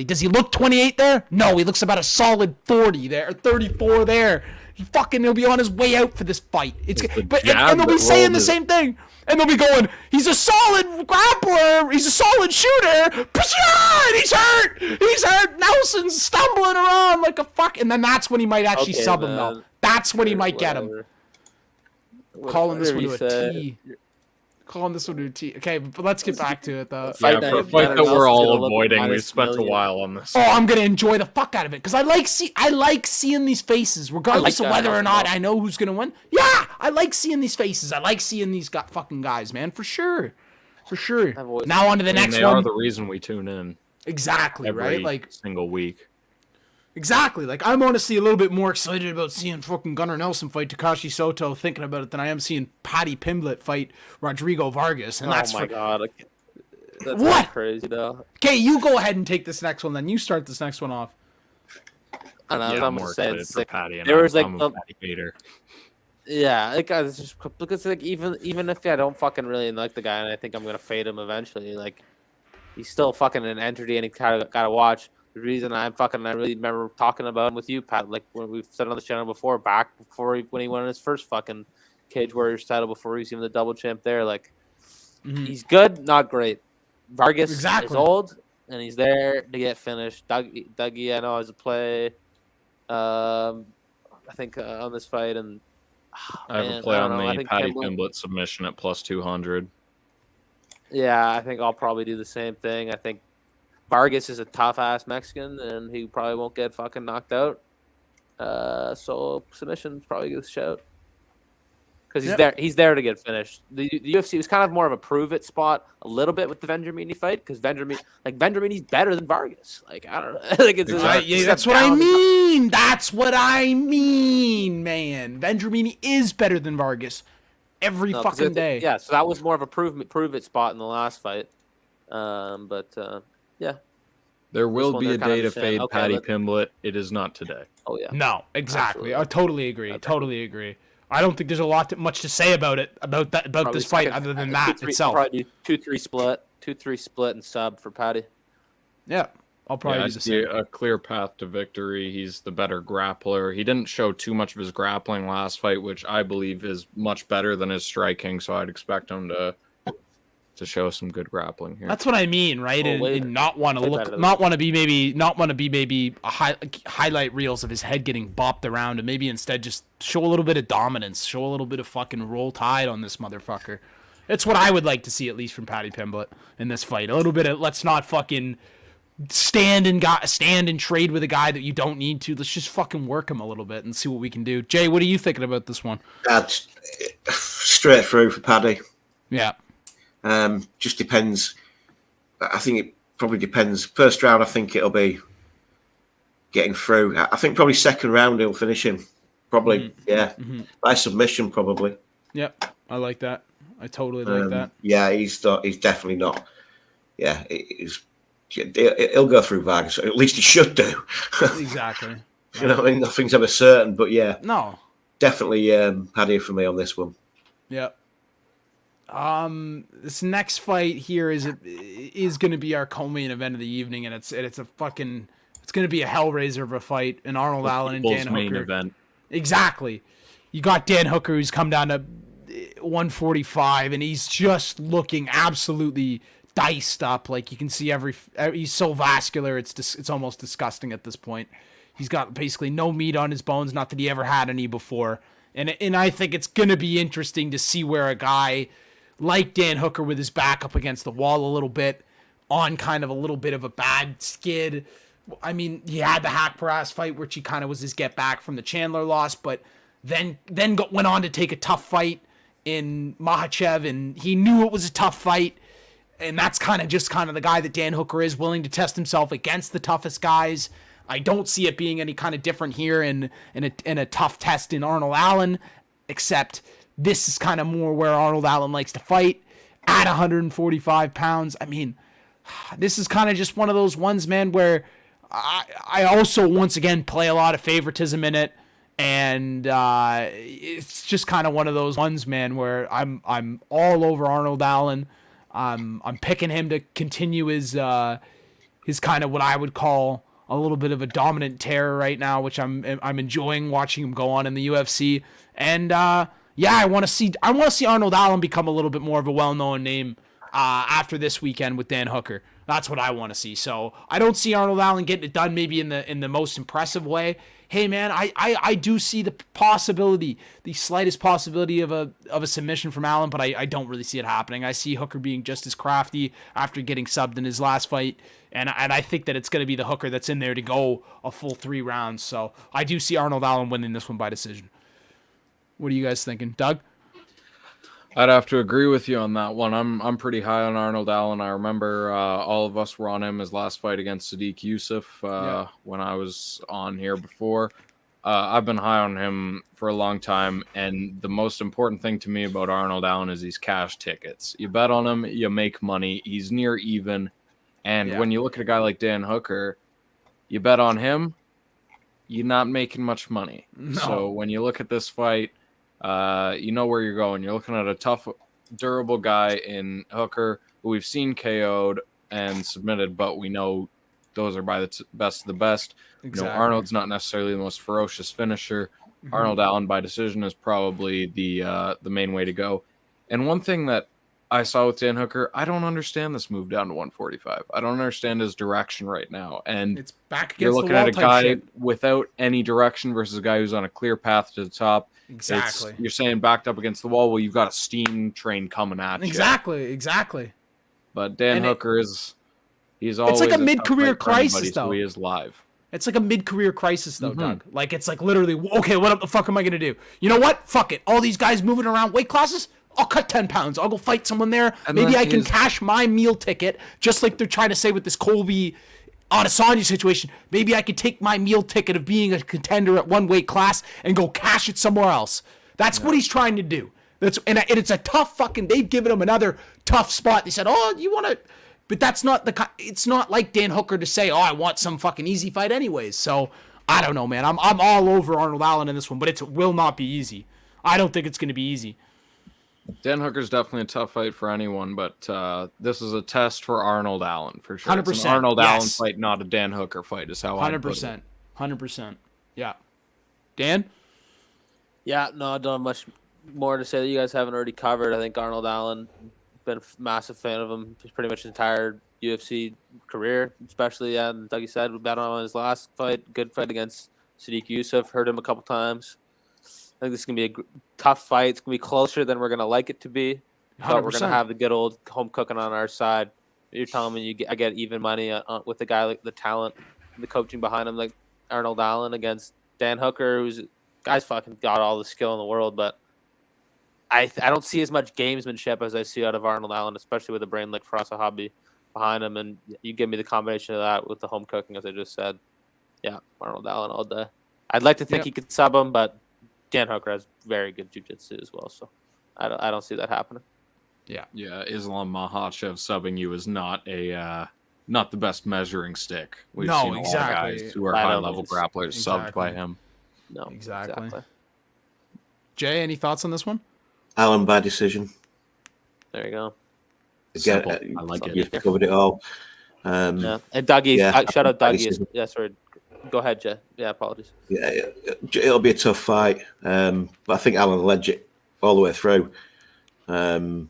Does he look 28 there? No, he looks about a solid 40 there, or 34 there. He'll be on his way out for this fight. And they'll be saying the same thing. And they'll be going, he's a solid grappler, he's a solid shooter, and he's hurt. Nelson's stumbling around like a fuck. And then that's when he might actually sub him though. That's when he might get him. Calling this one to a T. Okay, but let's get back to it though. Yeah, for a fight that we're all avoiding, we've spent a while on this. Oh, I'm gonna enjoy the fuck out of it because I like seeing these faces, regardless of whether or not I know who's gonna win. Yeah, I like seeing these faces. I like seeing these fucking guys, man, for sure. Now on to the next one. They are the reason we tune in. Exactly, right? Like single week. Exactly. Like, I'm honestly a little bit more excited about seeing fucking Gunnar Nelson fight Takashi Soto, thinking about it, than I am seeing Paddy Pimblett fight Rodrigo Vargas. And that's God. That's what? Crazy, though. Okay, you go ahead and take this next one, then. You start this next one off. I know, I'm more excited for Paddy, and I'm a Paddy hater. Yeah, it's just because like even if I don't fucking really like the guy, and I think I'm gonna fade him eventually, like he's still fucking an entertaining guy to watch. The reason I really remember talking about him with you, Pat, like when we've said on the channel before, when he won his first fucking Cage Warriors title, before he was even the double champ there, like he's good, not great. Vargas is old, and he's there to get finished. Dougie, I know, has a play. I think on this fight, and I have a play on the Paddy Pimblett submission at plus 200. Yeah, I think I'll probably do the same thing. I think Vargas is a tough-ass Mexican, and he probably won't get fucking knocked out. So submission's probably a good shout. Because he's there to get finished. The UFC was kind of more of a prove-it spot a little bit with the Vendramini fight, because Vendramini's better than Vargas. Like, I don't know. Like, that's what I mean. That's what I mean, man. Vendramini is better than Vargas every fucking day. Yeah, so that was more of a prove-it spot in the last fight. Yeah. There will be a day to fade Paddy Pimblett. It is not today. Oh, yeah. No, exactly. Absolutely. I totally agree. Okay. Totally agree. I don't think there's much to say about this fight other than that itself. Probably do 2-3 split. 2-3 split and sub for Paddy. Yeah. I'll probably do the same. A clear path to victory. He's the better grappler. He didn't show too much of his grappling last fight, which I believe is much better than his striking, so I'd expect him to show some good grappling here. That's what I mean, right? And not want to be maybe a highlight reels of his head getting bopped around, and maybe instead just show a little bit of dominance, show a little bit of fucking roll tide on this motherfucker. It's what I would like to see, at least from Paddy Pimblett in this fight. A little bit of let's not fucking stand and trade with a guy that you don't need to. Let's just fucking work him a little bit and see what we can do. Jay, what are you thinking about this one? That's straight through for Paddy. Yeah. Just depends. I think it probably depends. First round, I think it'll be getting through. I think probably second round he'll finish him. Probably, by submission, probably. Yep, I like that. I totally like that. Yeah, he's definitely not. Yeah, he's he'll go through Vargas. At least he should do. Exactly. You know what I mean? Nothing's ever certain, but yeah. No. Definitely Paddy for me on this one. Yep. This next fight here is going to be our co-main event of the evening, and it's going to be a hellraiser of a fight. And Arnold Allen and Dan Hooker. Main event. Exactly. You got Dan Hooker, who's come down to 145, and he's just looking absolutely diced up. Like you can see he's so vascular, it's almost disgusting at this point. He's got basically no meat on his bones, not that he ever had any before. And I think it's going to be interesting to see where a guy like Dan Hooker, with his back up against the wall a little bit, on kind of a little bit of a bad skid. I mean, he had the Hack-Paras fight, which he kind of was his get back from the Chandler loss, but then went on to take a tough fight in Makhachev, and he knew it was a tough fight. And that's kind of the guy that Dan Hooker is, willing to test himself against the toughest guys. I don't see it being any kind of different here in a tough test in Arnold Allen, except this is kind of more where Arnold Allen likes to fight at 145 pounds. I mean, this is kind of just one of those ones, man, where I also, once again, play a lot of favoritism in it. And it's just kind of one of those ones, man, where I'm all over Arnold Allen. I'm picking him to continue his kind of what I would call a little bit of a dominant terror right now, which I'm enjoying watching him go on in the UFC. And I want to see Arnold Allen become a little bit more of a well-known name after this weekend with Dan Hooker. That's what I want to see. So I don't see Arnold Allen getting it done maybe in the most impressive way. Hey man, I do see the slightest possibility of a submission from Allen, but I don't really see it happening. I see Hooker being just as crafty after getting subbed in his last fight, and I think that it's going to be the Hooker that's in there to go a full 3 rounds. So I do see Arnold Allen winning this one by decision. What are you guys thinking, Doug? I'd have to agree with you on that one. I'm pretty high on Arnold Allen. I remember all of us were on him his last fight against Sadiq Yusuf when I was on here before. I've been high on him for a long time, and the most important thing to me about Arnold Allen is these cash tickets. You bet on him, you make money. He's near even, and when you look at a guy like Dan Hooker, you bet on him, you're not making much money. No. So when you look at this fight, you know where you're going. You're looking at a tough, durable guy in Hooker who we've seen KO'd and submitted, but we know those are by the best of the best. Exactly. You know, Arnold's not necessarily the most ferocious finisher. Mm-hmm. Arnold Allen by decision is probably the main way to go. And one thing that I saw with Dan Hooker, I don't understand this move down to 145. I don't understand his direction right now. And it's back against you're looking the wall at a guy shit. Without any direction versus a guy who's on a clear path to the top. Exactly. You're saying backed up against the wall. Well, you've got a steam train coming at you. Exactly. But Dan Hooker he's always it's like a mid-career crisis, though. So he is live. It's like a mid-career crisis, though, Doug. Like, it's like literally, okay, what the fuck am I going to do? You know what? Fuck it. All these guys moving around weight classes, I'll cut 10 pounds. I'll go fight someone there. And maybe I can cash my meal ticket, just like they're trying to say with this Colby Adesanya situation. Maybe I could take my meal ticket of being a contender at one weight class and go cash it somewhere else. That's what he's trying to do. And it's a tough fucking, they've given him another tough spot. They said, oh, you want to, but that's not it's not like Dan Hooker to say, oh, I want some fucking easy fight anyways. So I don't know, man. I'm all over Arnold Allen in this one, but it will not be easy. I don't think it's going to be easy. Dan Hooker's definitely a tough fight for anyone, but this is a test for Arnold Allen for sure. 100%. It's an Arnold Allen fight, not a Dan Hooker fight, is how I put it. 100%. Yeah. Dan? Yeah, no, I don't have much more to say that you guys haven't already covered. I think Arnold Allen, been a massive fan of him pretty much his entire UFC career, especially, and like you said, we bet on his last fight, good fight against Sadiq Yusuf. Heard him a couple times. I think this is going to be a tough fight. It's going to be closer than we're going to like it to be. 100%. But we're going to have the good old home cooking on our side. You're telling me I get even money with the guy, like the talent, the coaching behind him, like Arnold Allen against Dan Hooker, who's guy's fucking got all the skill in the world, but I don't see as much gamesmanship as I see out of Arnold Allen, especially with a brain like Farasa Hobby behind him. And you give me the combination of that with the home cooking, as I just said. Yeah, Arnold Allen all day. I'd like to think he could sub him, but Dan Hooker has very good jiu-jitsu as well, so I don't see that happening. Yeah, Islam Makhachev subbing you is not a not the best measuring stick. We've No, seen a exactly. lot of guys who are By no high-level means. grapplers subbed by Exactly. him. No, Exactly. Jay, any thoughts on this one? Alan, by decision. There you go. Again, Simple. I like it. You've covered it all. Yeah, and Dougie, shout out Dougie. Yeah, sorry. Go ahead, Jay. Yeah, apologies. Yeah, it'll be a tough fight, but I think Alan will edge it all the way through. I don't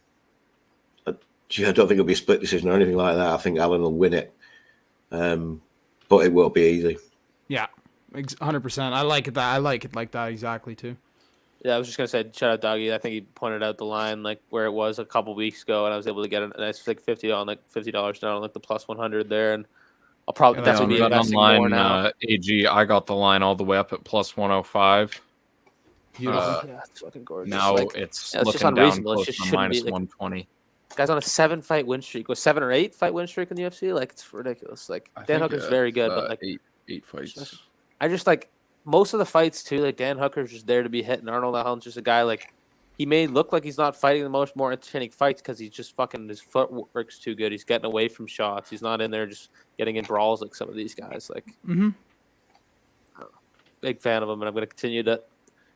think it'll be a split decision or anything like that. I think Alan will win it, but it won't be easy. Yeah, 100%. I like it. I like it like that exactly too. Yeah, I was just gonna say shout out Dougie. I think he pointed out the line like where it was a couple weeks ago, and I was able to get a nice like $50 down on like the plus 100 there, and I'll probably definitely be investing more now. AG, I got the line all the way up at plus 105. Beautiful. Yeah, it's fucking gorgeous. Now like, it's yeah, it's just looking down unreasonable. It close just to shouldn't minus be, like, 120. Guy's on a 7-fight win streak, or 7 or 8 fight win streak in the UFC. Like it's ridiculous. Like Dan Hooker's very good, but like eight fights. I just like most of the fights too. Like Dan Hooker's just there to be hit, and Arnold Allen's just a guy like he may look like he's not fighting the more entertaining fights because he's just fucking his footwork's too good. He's getting away from shots. He's not in there just getting in brawls like some of these guys. Like big fan of him, and I'm gonna continue to.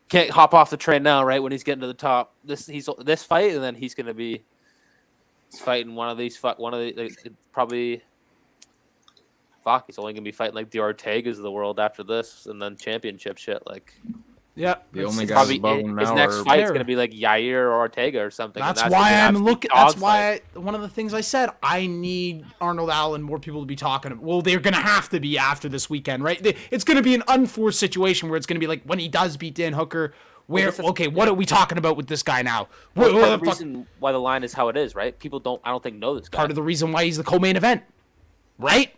Can't hop off the train now, right? When he's getting to the top, this fight, and then he's gonna be fighting one of these. Probably. Fuck, he's only gonna be fighting like the Ortegas of the world after this, and then championship shit. Like, yeah, the only guys probably above him his now next are fight's gonna be like Yair or Ortega or something. That's and why I'm looking. That's fight. why one of the things I said, I need Arnold Allen, more people to be talking. Well, they're gonna have to be after this weekend, right? It's gonna be an unforced situation where it's gonna be like when he does beat Dan Hooker. What are we talking about with this guy now? Part of the reason why the line is how it is, right? People I don't think know this guy. Part of the reason why he's the co-main event, right?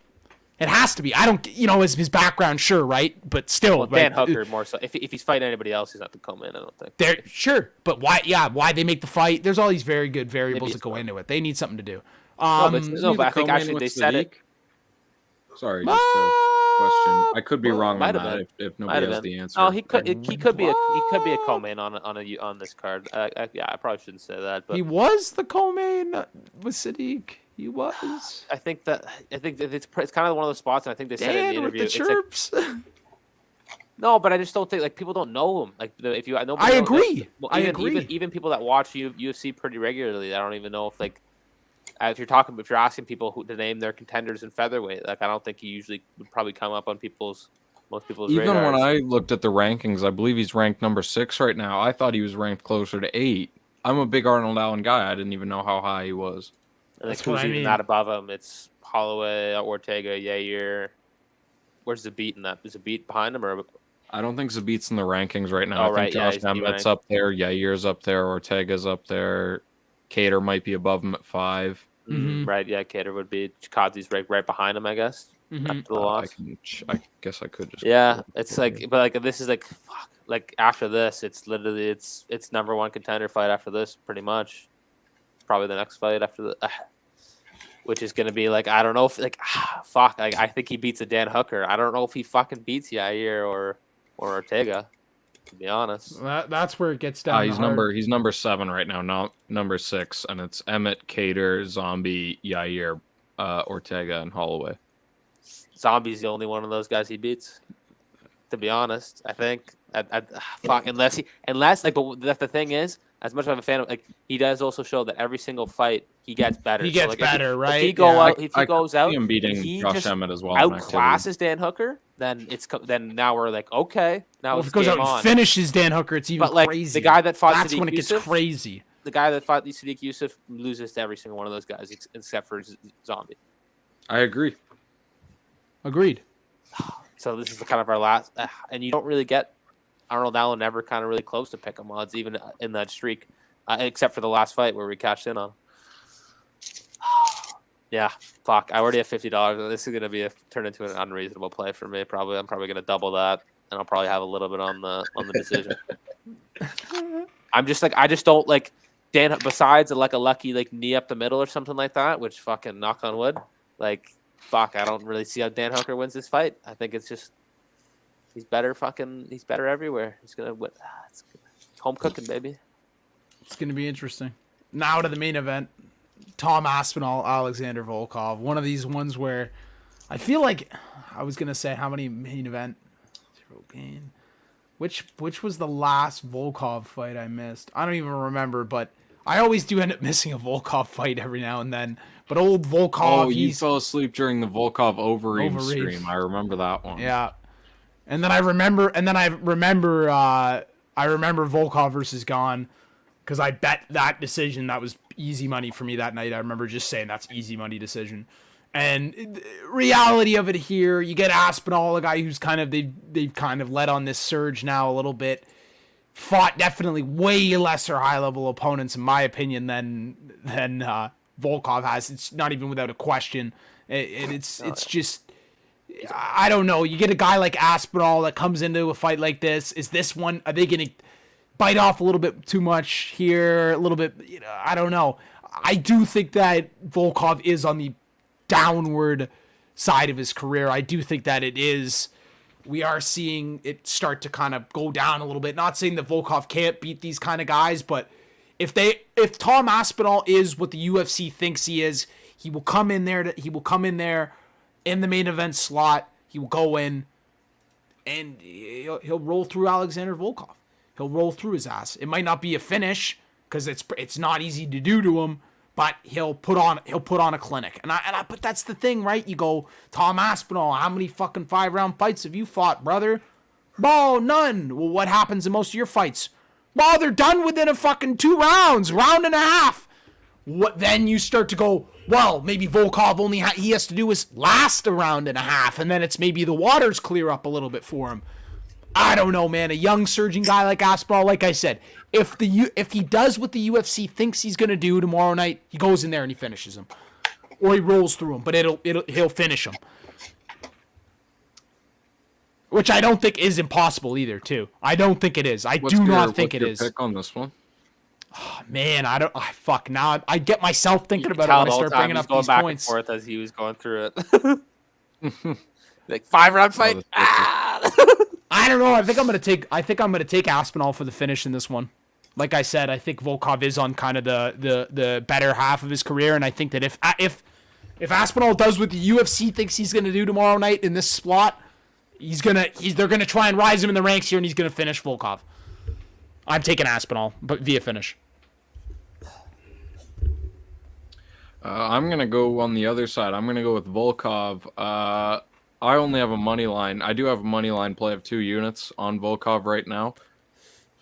It has to be. I don't, his background, sure, right? But still, well, Dan Hooker more so. If he's fighting anybody else, he's not the co-main. I don't think. They're sure, but why? Yeah, why they make the fight? There's all these very good variables that go into it. They need something to do. But I think actually they said it. Sorry, just a question. I could be wrong on that if nobody has the answer. Oh, he could be a co-main on this card. Yeah, I probably shouldn't say that, but he was the co-main with Sadiq. He was. I think it's kind of one of those spots, and I think they said it in the interview. With the chirps. No, but I just don't think like people don't know him. Like if you, I agree. I agree. Even people that watch UFC pretty regularly, I don't even know if like if you're asking people who to name their contenders in featherweight, like I don't think he usually would probably come up on most people's even radars. when I looked at the rankings, I believe he's ranked number 6 right now. I thought he was ranked closer to 8. I'm a big Arnold Allen guy. I didn't even know how high he was. And like who's even that above him? It's Holloway, Ortega, Yair. Where's Zabit in that? Is Zabit behind him or? I don't think Zabit's in the rankings right now. Oh, I think Josh Emmett's up there, Yair's up there, Ortega's up there. Cater might be above him at 5. Mm-hmm. Right, yeah, Cater would be. Chikadzi's right behind him, I guess. After the loss. I guess I could just. Yeah, it's like, but like this is like, fuck. Like after this, it's literally it's number 1 contender fight after this, pretty much. It's probably the next fight after the. Which is going to be like, I don't know if like, fuck. Like, I think he beats a Dan Hooker. I don't know if he fucking beats Yair or Ortega. To be honest, that's where it gets down. He's number 7 right now, not number 6, and it's Emmett, Cater, Zombie, Yair, Ortega, and Holloway. Zombie's the only one of those guys he beats. To be honest, I think. Fuck, unless like, but the thing is, as much as I'm a fan of, like, he does also show that every single fight he gets better. He gets better, right? If he goes out, him beating Josh Emmett as well. Outclasses Dan Hooker, then now we're like, okay, now if it goes out and finishes Dan Hooker, it's even crazy. The guy that fought that's Sadiq when it Yusuf, gets crazy. The guy that fought Sadiq Yusuf loses to every single one of those guys except for Zombie. I agree. Agreed. So this is kind of our last, and you don't really get Arnold Allen ever kind of really close to pick 'em odds, even in that streak, except for the last fight where we cashed in on. Yeah, fuck. I already have $50. This is gonna turn into an unreasonable play for me. Probably, I'm probably gonna double that, and I'll probably have a little bit on the decision. I'm just like, I just don't like Dan. Besides like a lucky like knee up the middle or something like that, which fucking knock on wood, like fuck, I don't really see how Dan Hooker wins this fight. I think it's just. He's better everywhere. He's going to win. It's home cooking, baby. It's going to be interesting. Now to the main event. Tom Aspinall, Alexander Volkov. One of these ones where I feel like I was gonna say how many main event 0 gain. Which was the last Volkov fight I missed? I don't even remember, but I always do end up missing a Volkov fight every now and then. But old Volkov, Oh, you fell asleep during the Volkov Overeem Overeem. stream. I remember that one. Yeah. And then I remember Volkov versus Gon, because I bet that decision. That was easy money for me that night. I remember just saying that's easy money decision. And reality of it here, you get Aspinall, a guy who's kind of they've kind of led on this surge now a little bit. Fought definitely way lesser high level opponents in my opinion than Volkov has. It's not even without a question. It's just, I don't know. You get a guy like Aspinall that comes into a fight like this. Is this one? Are they going to bite off a little bit too much here? A little bit. I don't know. I do think that Volkov is on the downward side of his career. I do think that it is. We are seeing it start to kind of go down a little bit. Not saying that Volkov can't beat these kind of guys, but if Tom Aspinall is what the UFC thinks he is, he will come in there in the main event slot. He will go in and he'll roll through Alexander Volkov. He'll roll through his ass. It might not be a finish because it's not easy to do to him, but he'll put on a clinic. But that's the thing, right? You go, Tom Aspinall, how many fucking 5-round fights have you fought, brother? Oh, none. Well, what happens in most of your fights? Well, they're done within a fucking 2 rounds, round and a half. What then you start to go, well, maybe Volkov he has to do is last a round and a half, and then it's maybe the waters clear up a little bit for him. I don't know, man. A young surging guy like Aspinall, like I said, if he does what the UFC thinks he's gonna do tomorrow night, he goes in there and he finishes him, or he rolls through him, but he'll finish him, which I don't think is impossible either. Too, I don't think it is. I do not think it is. What's your pick on this one? Oh, man, fuck. Now I get myself thinking about it when I start bringing up these back points. And forth as he was going through it. Like 5-round fight. I don't know. I think I'm gonna take Aspinall for the finish in this one. Like I said, I think Volkov is on kind of the better half of his career, and I think that if Aspinall does what the UFC thinks he's gonna do tomorrow night in this slot, they're gonna try and rise him in the ranks here, and he's gonna finish Volkov. I'm taking Aspinall, but via finish. I'm going to go on the other side. I'm going to go with Volkov. I only have a money line. I do have a money line play of 2 units on Volkov right now.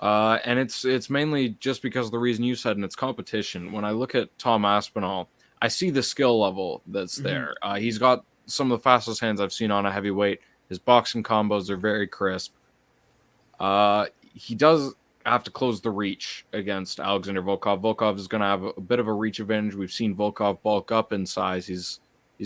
And it's mainly just because of the reason you said, and it's competition. When I look at Tom Aspinall, I see the skill level that's there. He's got some of the fastest hands I've seen on a heavyweight. His boxing combos are very crisp. He does have to close the reach against Alexander Volkov. Volkov is going to have a bit of a reach advantage. We've seen Volkov bulk up in size. He's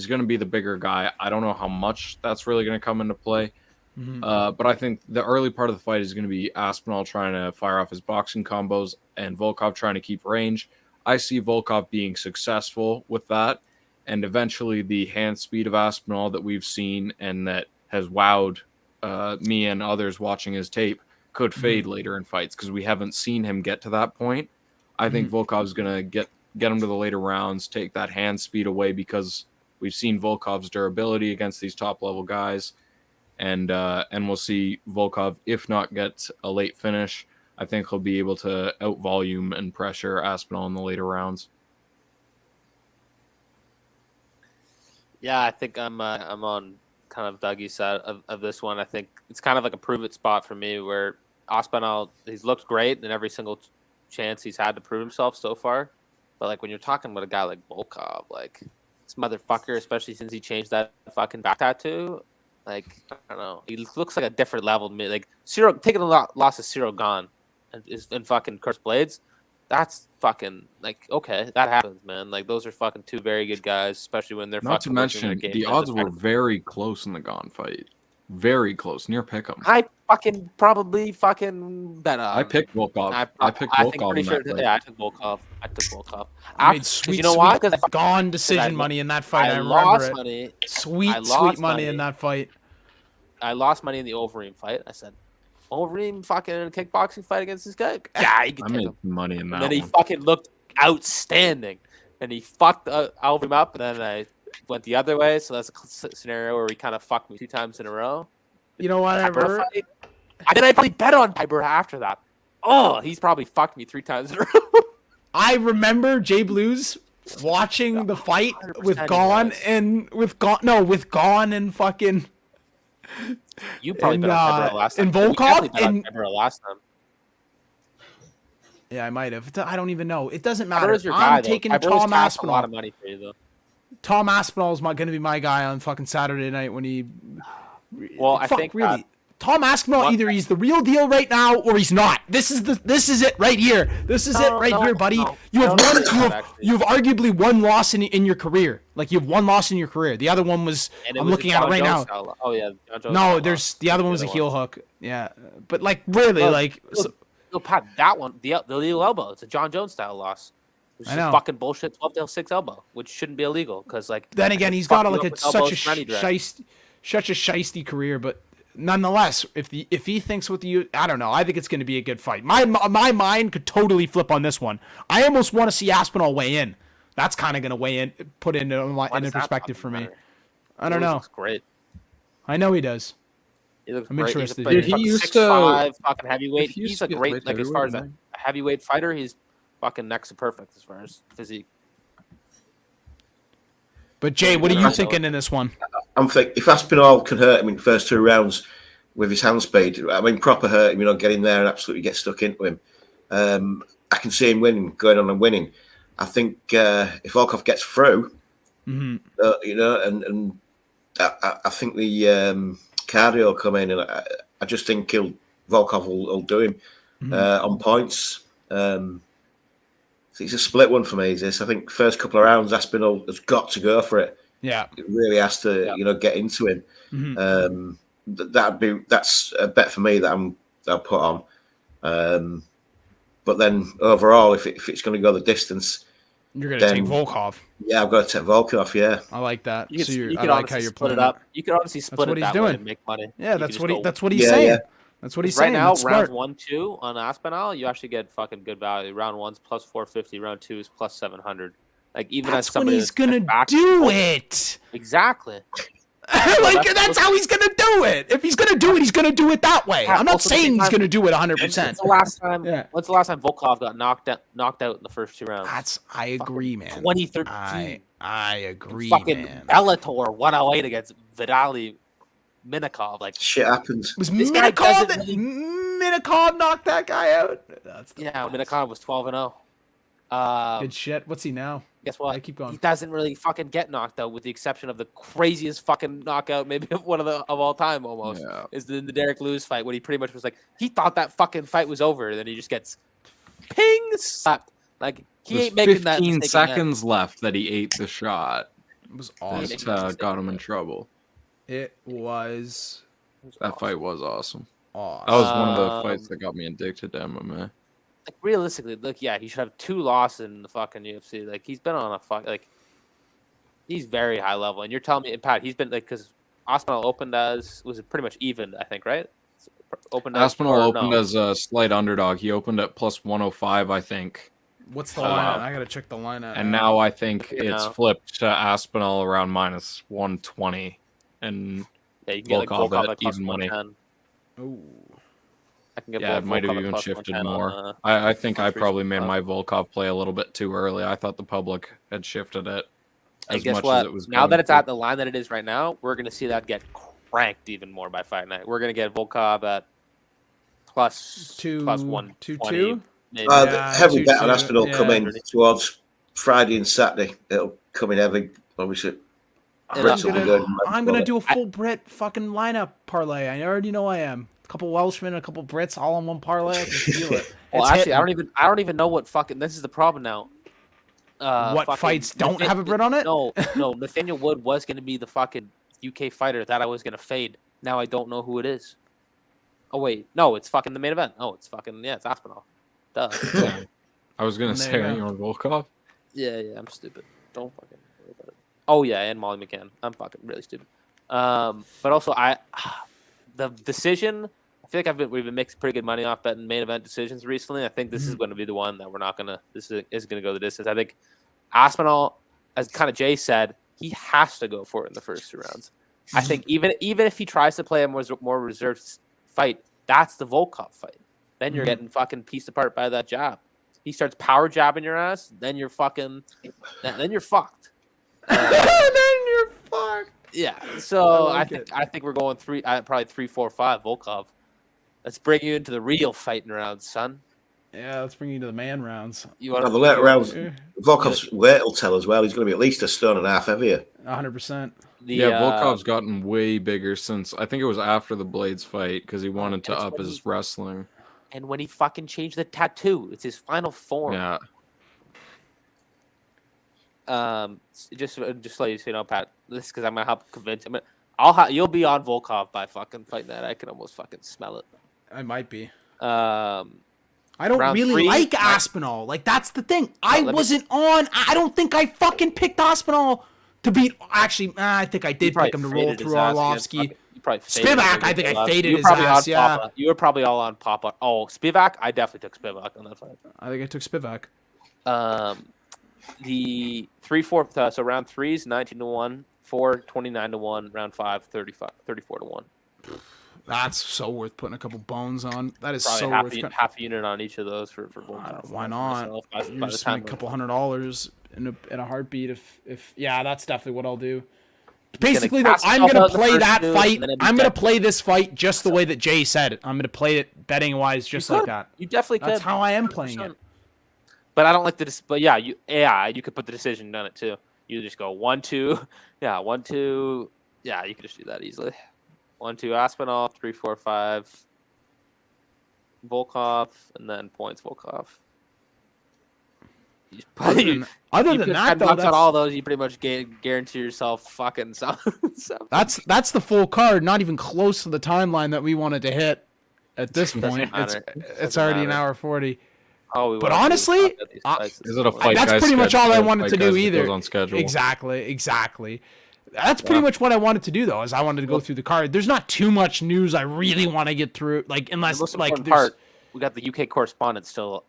going to be the bigger guy. I don't know how much that's really going to come into play. But I think the early part of the fight is going to be Aspinall trying to fire off his boxing combos and Volkov trying to keep range. I see Volkov being successful with that, and eventually the hand speed of Aspinall that we've seen and that has wowed me and others watching his tape could fade later in fights because we haven't seen him get to that point. I think Volkov's going to get him to the later rounds, take that hand speed away because we've seen Volkov's durability against these top-level guys, and we'll see Volkov, if not get a late finish, I think he'll be able to out-volume and pressure Aspinall in the later rounds. Yeah, I think I'm on kind of Dougie's side of this one. I think it's kind of like a prove-it spot for me where Aspinall, he's looked great in every single chance he's had to prove himself so far. But, like, when you're talking about a guy like Volkov, like, this motherfucker, especially since he changed that fucking back tattoo, like, I don't know. He looks like a different level to me. Like, taking a loss of Cyril Gane and fucking Curse Blades, that's fucking, like, okay, that happens, man. Like, those are fucking 2 very good guys, especially when they're not fucking to mention, the odds were very close in the Gane fight. Very close, near pick'em. I fucking probably fucking bet. I picked Volkov. I picked Volkov. I took Volkov. I took Volkov. I made sweet Gone decision money in that fight. I remember it. Money. Sweet money in that fight. I lost money in the Overeem fight. I said, Overeem fucking in a kickboxing fight against this guy? Yeah, he could take him. Money in that. And then he fucking looked outstanding. and he fucked Alvin up, and then I went the other way. So that's a scenario where he kind of fucked me 2 times in a row. You know what? And then I probably bet on Piper after that. Oh, he's probably fucked me 3 times in a row. I remember Jay Blues watching the fight with Gone and fucking. You probably bet on Piper last time. And Volkov and Piper last time. Yeah, I might have. I don't even know. It doesn't matter. Piper's your guy, I'm taking Piper Tom a lot Aspinall. of money for you, though. Tom Aspinall is going to be my guy on fucking Saturday night when he. Well, I think really. Tom Aspinall, either he's the real deal right now or he's not. This is it right here. This is it right here, buddy. You have arguably one loss in your career. Like you have one loss in your career. The other one was I'm looking at it right now. Oh yeah. No, there's the other one was a heel hook. Yeah, but like really Pat, that one the illegal elbow. It's a John Jones style loss. Which is fucking bullshit. 12-6 elbow, which shouldn't be illegal because like. Then again, he's got such a shiesty career, but. Nonetheless, if he thinks with you, I don't know. I think it's going to be a good fight. My mind could totally flip on this one. I almost want to see Aspinall weigh in. That's kind of going to put into perspective for me. I don't know. Looks great. I know he does. I'm interested. Dude, he used 6'5", fucking heavyweight. He's a great as far as a heavyweight fighter. He's fucking next to perfect as far as physique. But Jay, what are you thinking in this one? I'm thinking if Aspinall can hurt him in the first 2 rounds with his hand speed, proper hurt him, get in there and absolutely get stuck into him. I can see him going on and winning. I think if Volkov gets through, and I think the cardio will come in, and I just think Volkov will do him on points. It's a split one for me. This, I think, first couple of rounds, Aspinall has got to go for it. Yeah, it really has to, get into him. That's a bet for me that I'll put on. But then overall, if it's going to go the distance, you're going to take Volkov. Yeah, I've got to take Volkov. Yeah, I like that. I like how you're putting it up. You could honestly split it that way and make money. Yeah, that's what he's saying. Yeah. That's what he's saying. Right now, rounds 1-2 on Aspinall, you actually get fucking good value. Round 1's plus 450. Round 2 is plus 700. Like even that's as somebody when he's gonna do it. Exactly. That's how he's gonna do it. If he's gonna do it, he's gonna do it that way. I'm not saying he's gonna do it 100%. When's the last time Volkov got knocked out in the first 2 rounds? I agree, man. 2013. I agree, fucking man. Bellator 108 against Vitaly Minakov. Like shit happens. Was Minakov Minakov knocked that guy out? Minakov was 12-0. Good shit. What's he now? Guess what? I keep going. He doesn't really fucking get knocked out, with the exception of the craziest fucking knockout, maybe of all time almost. Yeah. Is the Derek Lewis fight, when he pretty much was like, he thought that fucking fight was over, and then he just gets ping slapped. Like he ain't making that. 15 seconds left that he ate the shot. It was awesome. That got him in trouble. It was. That fight was awesome. Awesome. That was one of the fights that got me addicted to MMA. Like realistically, look, yeah, he should have 2 losses in the fucking UFC. Like he's been on he's very high level. And you're telling me, Pat, he's been because Aspinall opened as was pretty much even, I think, right? Aspinall opened as a slight underdog. He opened at plus 105, I think. What's the line? I gotta check the line out. And now I think it's flipped to Aspinall around minus 120, and you can get Volkov at even money. Ooh. I can get it might have even shifted more. I think I probably made my Volkov play a little bit too early. I thought the public had shifted it as much as it was. Now that it's at the line that it is right now, we're going to see that get cranked even more by fight night. We're going to get Volkov at plus 120. The heavy bet on Aspinall come in towards Friday and Saturday. It'll come in heavy, obviously. I'm gonna do a full Brit fucking lineup parlay. I already know I am. A couple Welshmen, a couple Brits, all in one parlay. I can feel it. Well, actually, I don't even know what fucking. This is the problem now. What fights don't have a Brit on it? No. Nathaniel Wood was gonna be the fucking UK fighter that I was gonna fade. Now I don't know who it is. Oh wait, no, it's fucking the main event. Oh, it's it's Aspinall. Duh. I was gonna say you on Volkov. Yeah, I'm stupid. Don't fucking worry about it. Oh yeah, and Molly McCann. I'm fucking really stupid. But also the decision. I feel like we've been making pretty good money off betting main event decisions recently. I think this is going to be the one that we're not gonna. This is going to go the distance. I think Aspinall, as kind of Jay said, he has to go for it in the first 2 rounds. I think even if he tries to play a more reserved fight, that's the Volkov fight. Then you're getting fucking pieced apart by that jab. He starts power jabbing your ass, then you're fucking, then you're fucked. Then you're fucked. Yeah. So I think we're going probably 3, 4, 5 Volkov. Let's bring you into the real fighting rounds, son. Yeah, let's bring you to the man rounds. The later rounds, Volkov's weight will tell as well. He's going to be at least 1.5 stone heavier. 100%. Volkov's gotten way bigger since, I think it was after the Blades fight, because he wanted to up his wrestling. And when he fucking changed the tattoo, it's his final form. Yeah. Just let you know, Pat. This because I'm gonna help convince him. You'll be on Volkov by fucking fighting that. I can almost fucking smell it. I might be. I don't really like Aspinall. Like, that's the thing. I don't think I fucking picked Aspinall to beat. Actually, I think I did pick him to roll through Arlovsky. Spivak, I think I faded his ass. Yeah, you were probably all on Papa. Oh, Spivak, I definitely took Spivak on that fight. I think I took Spivak. The 3-4, so round 3 is 19-1, 4 29-1, round 5 34-1. That's so worth putting a couple bones on. That is probably so worth half a unit on each of those for both. Why not? You're just spending a couple $100 in a heartbeat. If that's definitely what I'll do. Basically, though, I'm gonna play that fight. I'm gonna play this fight just the way that Jay said it. I'm gonna play it betting wise, just like that. You definitely could. That's how I am playing it. But I don't like the. But yeah, you could put the decision on it too. You just go 1-2. Yeah, 1-2. Yeah, you could just do that easily. 1-2 Aspinall, 3, 4, 5 Volkov, and then points Volkov. Other than that, though, on all those, you pretty much guarantee yourself fucking something. That's the full card. Not even close to the timeline that we wanted to hit. At this point, it's already an hour 40. Oh, but honestly, is it a fight? That's pretty much all I wanted to do. Either on schedule. Exactly. That's pretty much what I wanted to do, though. Is I wanted to go through the card. There's not too much news I really want to get through. Like, unless we got the UK correspondent still.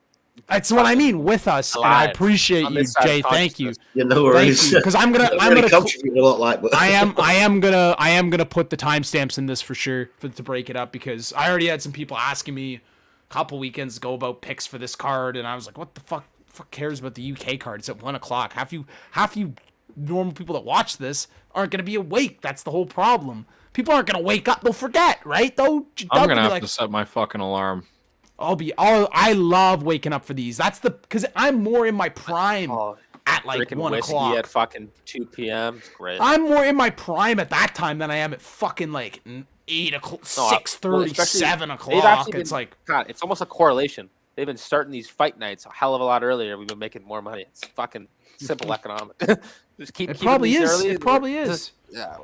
That's what I mean with us, and I appreciate you, Jay. Thank you. No worries. Because I'm gonna contribute a lot, like. But I am gonna put the timestamps in this for sure to break it up, because I already had some people asking me a couple weekends ago about picks for this card, and I was like, what the fuck cares about the UK card? It's at 1:00. Half you normal people that watch this aren't gonna be awake. That's the whole problem. People aren't gonna wake up. They'll forget, right? I'm gonna have to set my fucking alarm. I love waking up for these. Because I'm more in my prime at like 1:00. At fucking 2 p.m. Great. I'm more in my prime at that time than I am at fucking like 8 o'clock, 6:30, 7 o'clock. It's like, God, it's almost a correlation. They've been starting these fight nights a hell of a lot earlier. We've been making more money. It's fucking simple economic. Just keep it probably is. Early. It probably is. Yeah.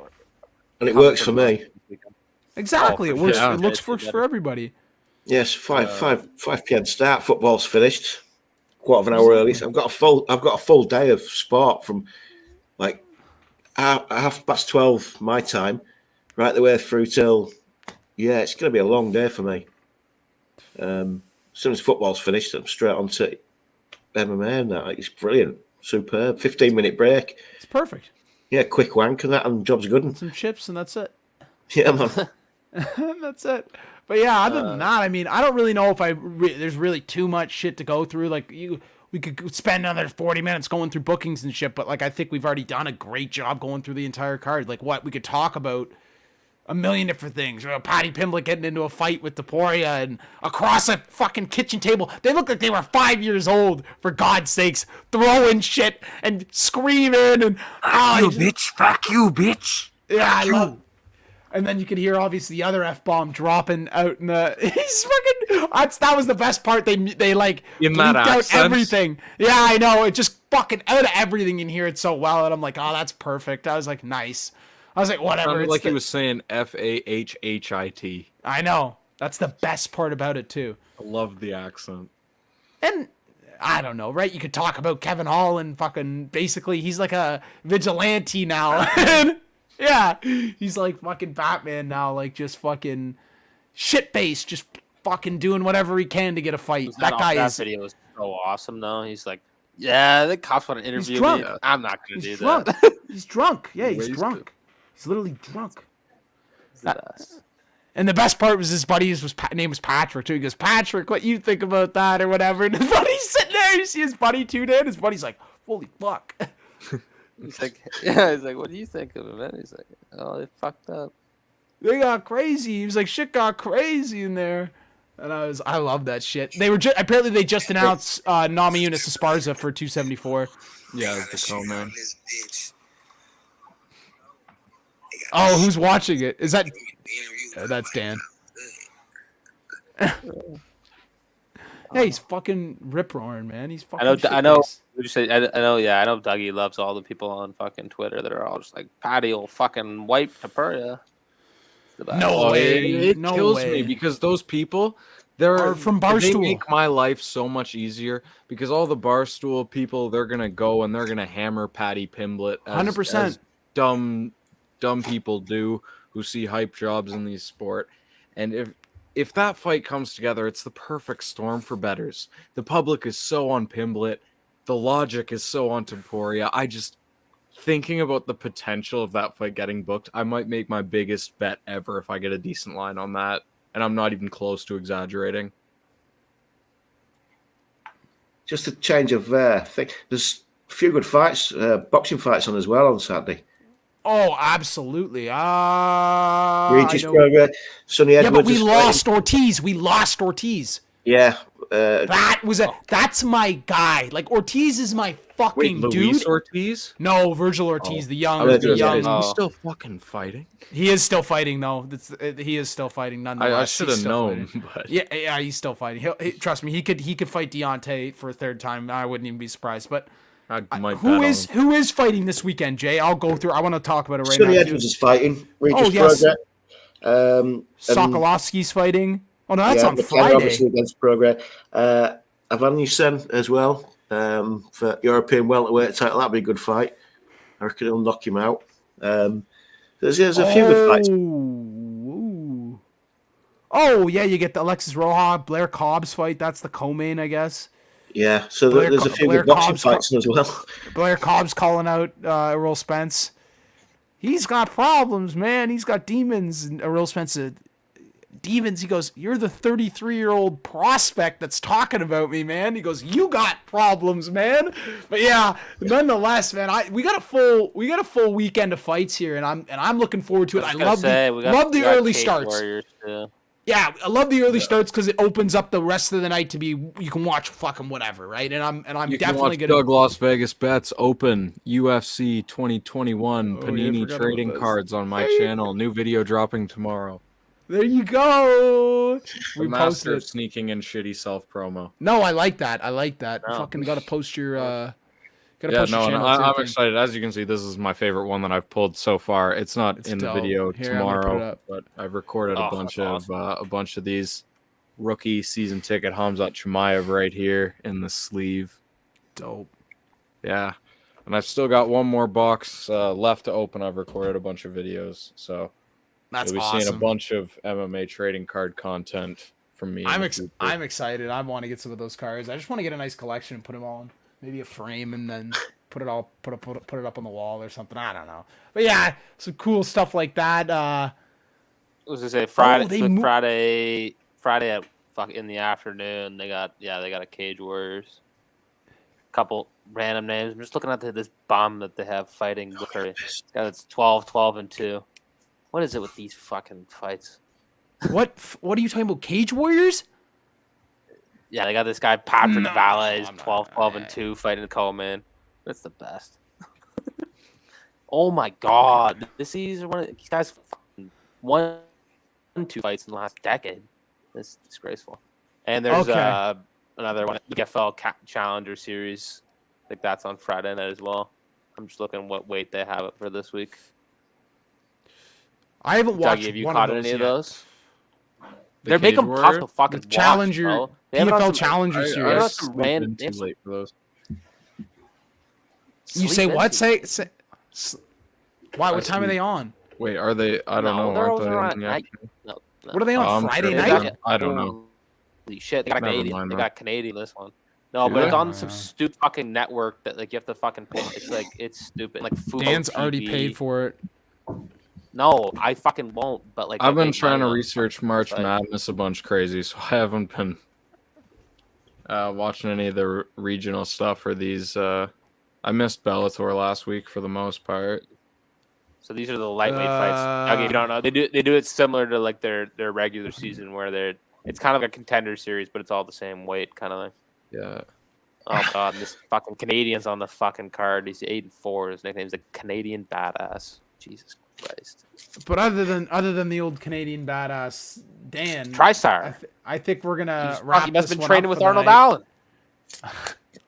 And it works for me. Exactly. It works. It works for everybody. Yes, 5 p.m. start. Football's finished. Quarter of an hour early. So I've got a full day of sport from like 12:30 my time, right the way through till it's going to be a long day for me. As soon as football's finished, I'm straight on to MMA now. It's brilliant, superb. 15-minute break. It's perfect. Yeah, quick wank and that, and job's good. And some chips, and that's it. Yeah, man. That's it. But yeah, other than that, I mean, I don't really know if there's really too much shit to go through. Like, we could spend another 40 minutes going through bookings and shit, but like, I think we've already done a great job going through the entire card. Like, we could talk about a million different things. Paddy Pimblett getting into a fight with Taporia and across a fucking kitchen table. They look like they were 5 years old, for God's sakes, throwing shit and screaming and Fuck you, bitch. Yeah, I love. And then you could hear obviously the other F-bomb dropping out in the. He's fucking. That was the best part. They like bleeped out everything. Yeah, I know. It just fucking out of everything. You can hear it so well, and I'm like, oh, that's perfect. I was like, nice. I was like, whatever. It's like he was saying FAHHIT. I know. That's the best part about it too. I love the accent. And I don't know, right? You could talk about Kevin Hall and fucking basically he's like a vigilante now. Yeah, he's like fucking Batman now, like just fucking shit-faced, just fucking doing whatever he can to get a fight. That guy that video was so awesome, though. He's like Yeah, the cops want to interview drunk. me. I'm not going to do drunk. that. He's drunk. Yeah, he's Wasted. drunk. He's literally drunk. It's the best. And the best part was his buddy's name was Patrick too. He goes, Patrick, what you think about that or whatever? And his buddy's sitting there. You see his buddy tuned in. His buddy's like, holy fuck. He's like, yeah. He's like, what do you think of it, man? He's like, oh, they fucked up. They got crazy. He was like, shit got crazy in there. And I love that shit. They were apparently they just announced Nami Yunus Esparza for 274. Yeah, it's the co-man. Oh, who's watching it? Is that? That's Dan. Hey, he's fucking rip roaring, man. He's fucking. I know. Would you say? I know. Yeah, I know. Dougie loves all the people on fucking Twitter that are all just like, Patty will fucking wipe Tapuria. No way. It kills me because those people, they're from They Barstool. make my life so much easier because all the Barstool people, they're gonna go and they're gonna hammer Patty Pimblett. 100%. As dumb people do who see hype jobs in these sport. And if that fight comes together, it's the perfect storm for bettors. The public is so on Pimblett. The logic is so on Tapuria. Thinking about the potential of that fight getting booked, I might make my biggest bet ever if I get a decent line on that. And I'm not even close to exaggerating. Just a change of thing. There's a few good fights, boxing fights on as well on Saturday. Oh, absolutely. Regis Progress, Sonny Edwards. Yeah, but we lost Ortiz. We lost Ortiz. Yeah. That's my guy. Like, Ortiz is my fucking dude. Luis Ortiz? No, Virgil Ortiz, the young. He's still fucking fighting. He is still fighting, though. He is still fighting. Nonetheless, I should have known. But... Yeah, he's still fighting. Trust me, he could fight Deontay for a third time. I wouldn't even be surprised. But who is fighting this weekend, Jay? I'll go through. I want to talk about it right now. Sonny Edwards is fighting. Regis yes. Progress. Sokolovsky's fighting. Oh no, that's on Friday. Obviously against Progress. Avanusen as well for European welterweight title. That'd be a good fight. I reckon he'll knock him out. There's a few good fights. Oh yeah, you get the Alexis Rojas, Blair Cobb's fight. That's the co-main, I guess. Yeah, so there's a few good boxing fights as well. Blair Cobb's calling out Errol Spence. He's got problems, man. He's got demons. And Errol Spence said, demons. He goes, you're the 33-year-old prospect that's talking about me, man. He goes, you got problems, man. But yeah, nonetheless, man, we got a full weekend of fights here, and I'm looking forward to it. I love the early starts. Yeah, I love the early starts because it opens up the rest of the night to be you can watch fucking whatever, right? And I'm definitely gonna. Doug Las Vegas Bets open UFC 2021 Panini trading cards on my channel. New video dropping tomorrow. There you go. We master of sneaking in shitty self promo. No, I like that. No. Fucking got to post your. I'm excited. As you can see, this is my favorite one that I've pulled so far. It's not in the video tomorrow, but I've recorded a bunch of these. Rookie season ticket Hamzat Chimaev right here in the sleeve. Dope. Yeah, and I've still got one more box left to open. I've recorded a bunch of videos, so you'll be seeing a bunch of MMA trading card content from me. I'm excited. I want to get some of those cards. I just want to get a nice collection and put them all in. Maybe a frame and then put it up on the wall or something. I don't know, but yeah, some cool stuff like that. I was gonna say Friday at in the afternoon. They got a Cage Warriors. Couple random names. I'm just looking at this bomb that they have fighting with her. It's 12-12-2. What is it with these fucking fights? What are you talking about? Cage Warriors? Yeah, they got this guy Patrick Velve, 12-12-2, fighting the co-man. That's the best. Oh my god, these guys won 2 fights in the last decade. It's disgraceful. And there's another one, PFL Challenger Series. I think that's on Friday night as well. I'm just looking what weight they have for this week. I haven't watched. Have you caught any of those? They're making them tough to fucking Challenger, watch, PFL Challenger Series. Too late for those. You say what? Say why? What time are they on? Wait, are they? I don't know. Aren't they? No. What are they on? Friday night? I don't know. Holy shit! They got Canadian. They got Canadian this one. No, but Yeah. it's on some stupid fucking network that like you have to fucking pay. It's like it's stupid. Like Fubo Dan's TV. already paid for it. No, I fucking won't. But like I've I been make trying to money on research fucking March site. Madness a bunch crazy, so I haven't been watching any of the regional stuff or these. I missed Bellator last week for the most part. So these are the lightweight fights. Okay, you don't know. They do it similar to like their regular season where it's kind of like a contender series, but it's all the same weight kind of thing. Yeah. Oh god, this fucking Canadian's on the fucking card. He's 8-4. His nickname's the Canadian Badass. Jesus Christ. But other than the old Canadian badass Dan, TriStar. I think we're gonna wrap. He must this have been one training up with for the Arnold night. Allen.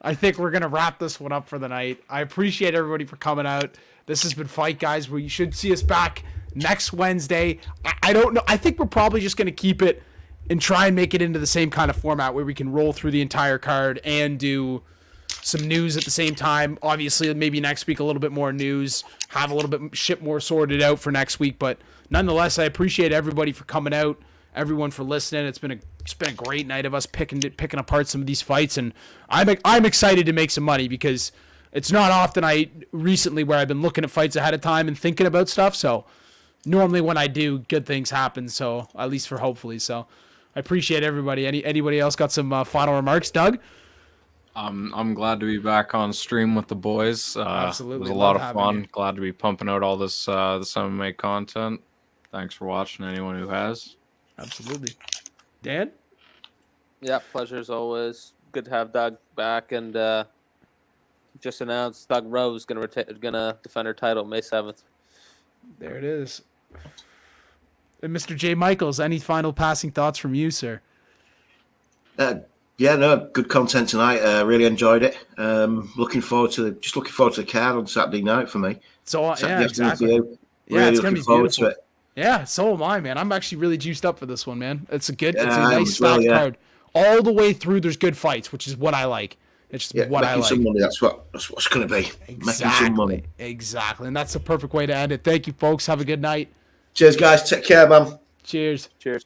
I think we're gonna wrap this one up for the night. I appreciate everybody for coming out. This has been Fight Guys, where you should see us back next Wednesday. I don't know. I think we're probably just gonna keep it and try and make it into the same kind of format where we can roll through the entire card and do some news at the same time. Obviously, maybe next week a little bit more news, have a little bit shit more sorted out for next week. But nonetheless, I appreciate everybody for coming out, everyone for listening. It's been a great night of us picking apart some of these fights, and I'm excited to make some money because it's not often recently where I've been looking at fights ahead of time and thinking about stuff. So normally when I do, good things happen. So at least for hopefully. So I appreciate everybody. Anybody else got some final remarks, Doug? I'm glad to be back on stream with the boys. Absolutely. It was a Love lot of having fun. you. Glad to be pumping out all this MMA content. Thanks for watching, anyone who has. Absolutely. Dan? Yeah, pleasure as always. Good to have Doug back, and just announced Doug Rose gonna defend her title May 7th. There it is. And Mr. J. Michaels, any final passing thoughts from you, sir? Yeah, no, good content tonight. Really enjoyed it. Looking forward to the card on Saturday night for me. So Saturday yeah, afternoon exactly. for you. Yeah, Really it's gonna looking be forward beautiful. to it. Yeah, so am I, man. I'm actually really juiced up for this one, man. It's a Yeah, nice as well, stacked yeah. card. All the way through, there's good fights, which is what I like. It's just Yeah, what I making like. some money. That's what's going to be. Making some money. Exactly. And that's the perfect way to end it. Thank you, folks. Have a good night. Cheers, guys. Take care, man. Cheers. Cheers.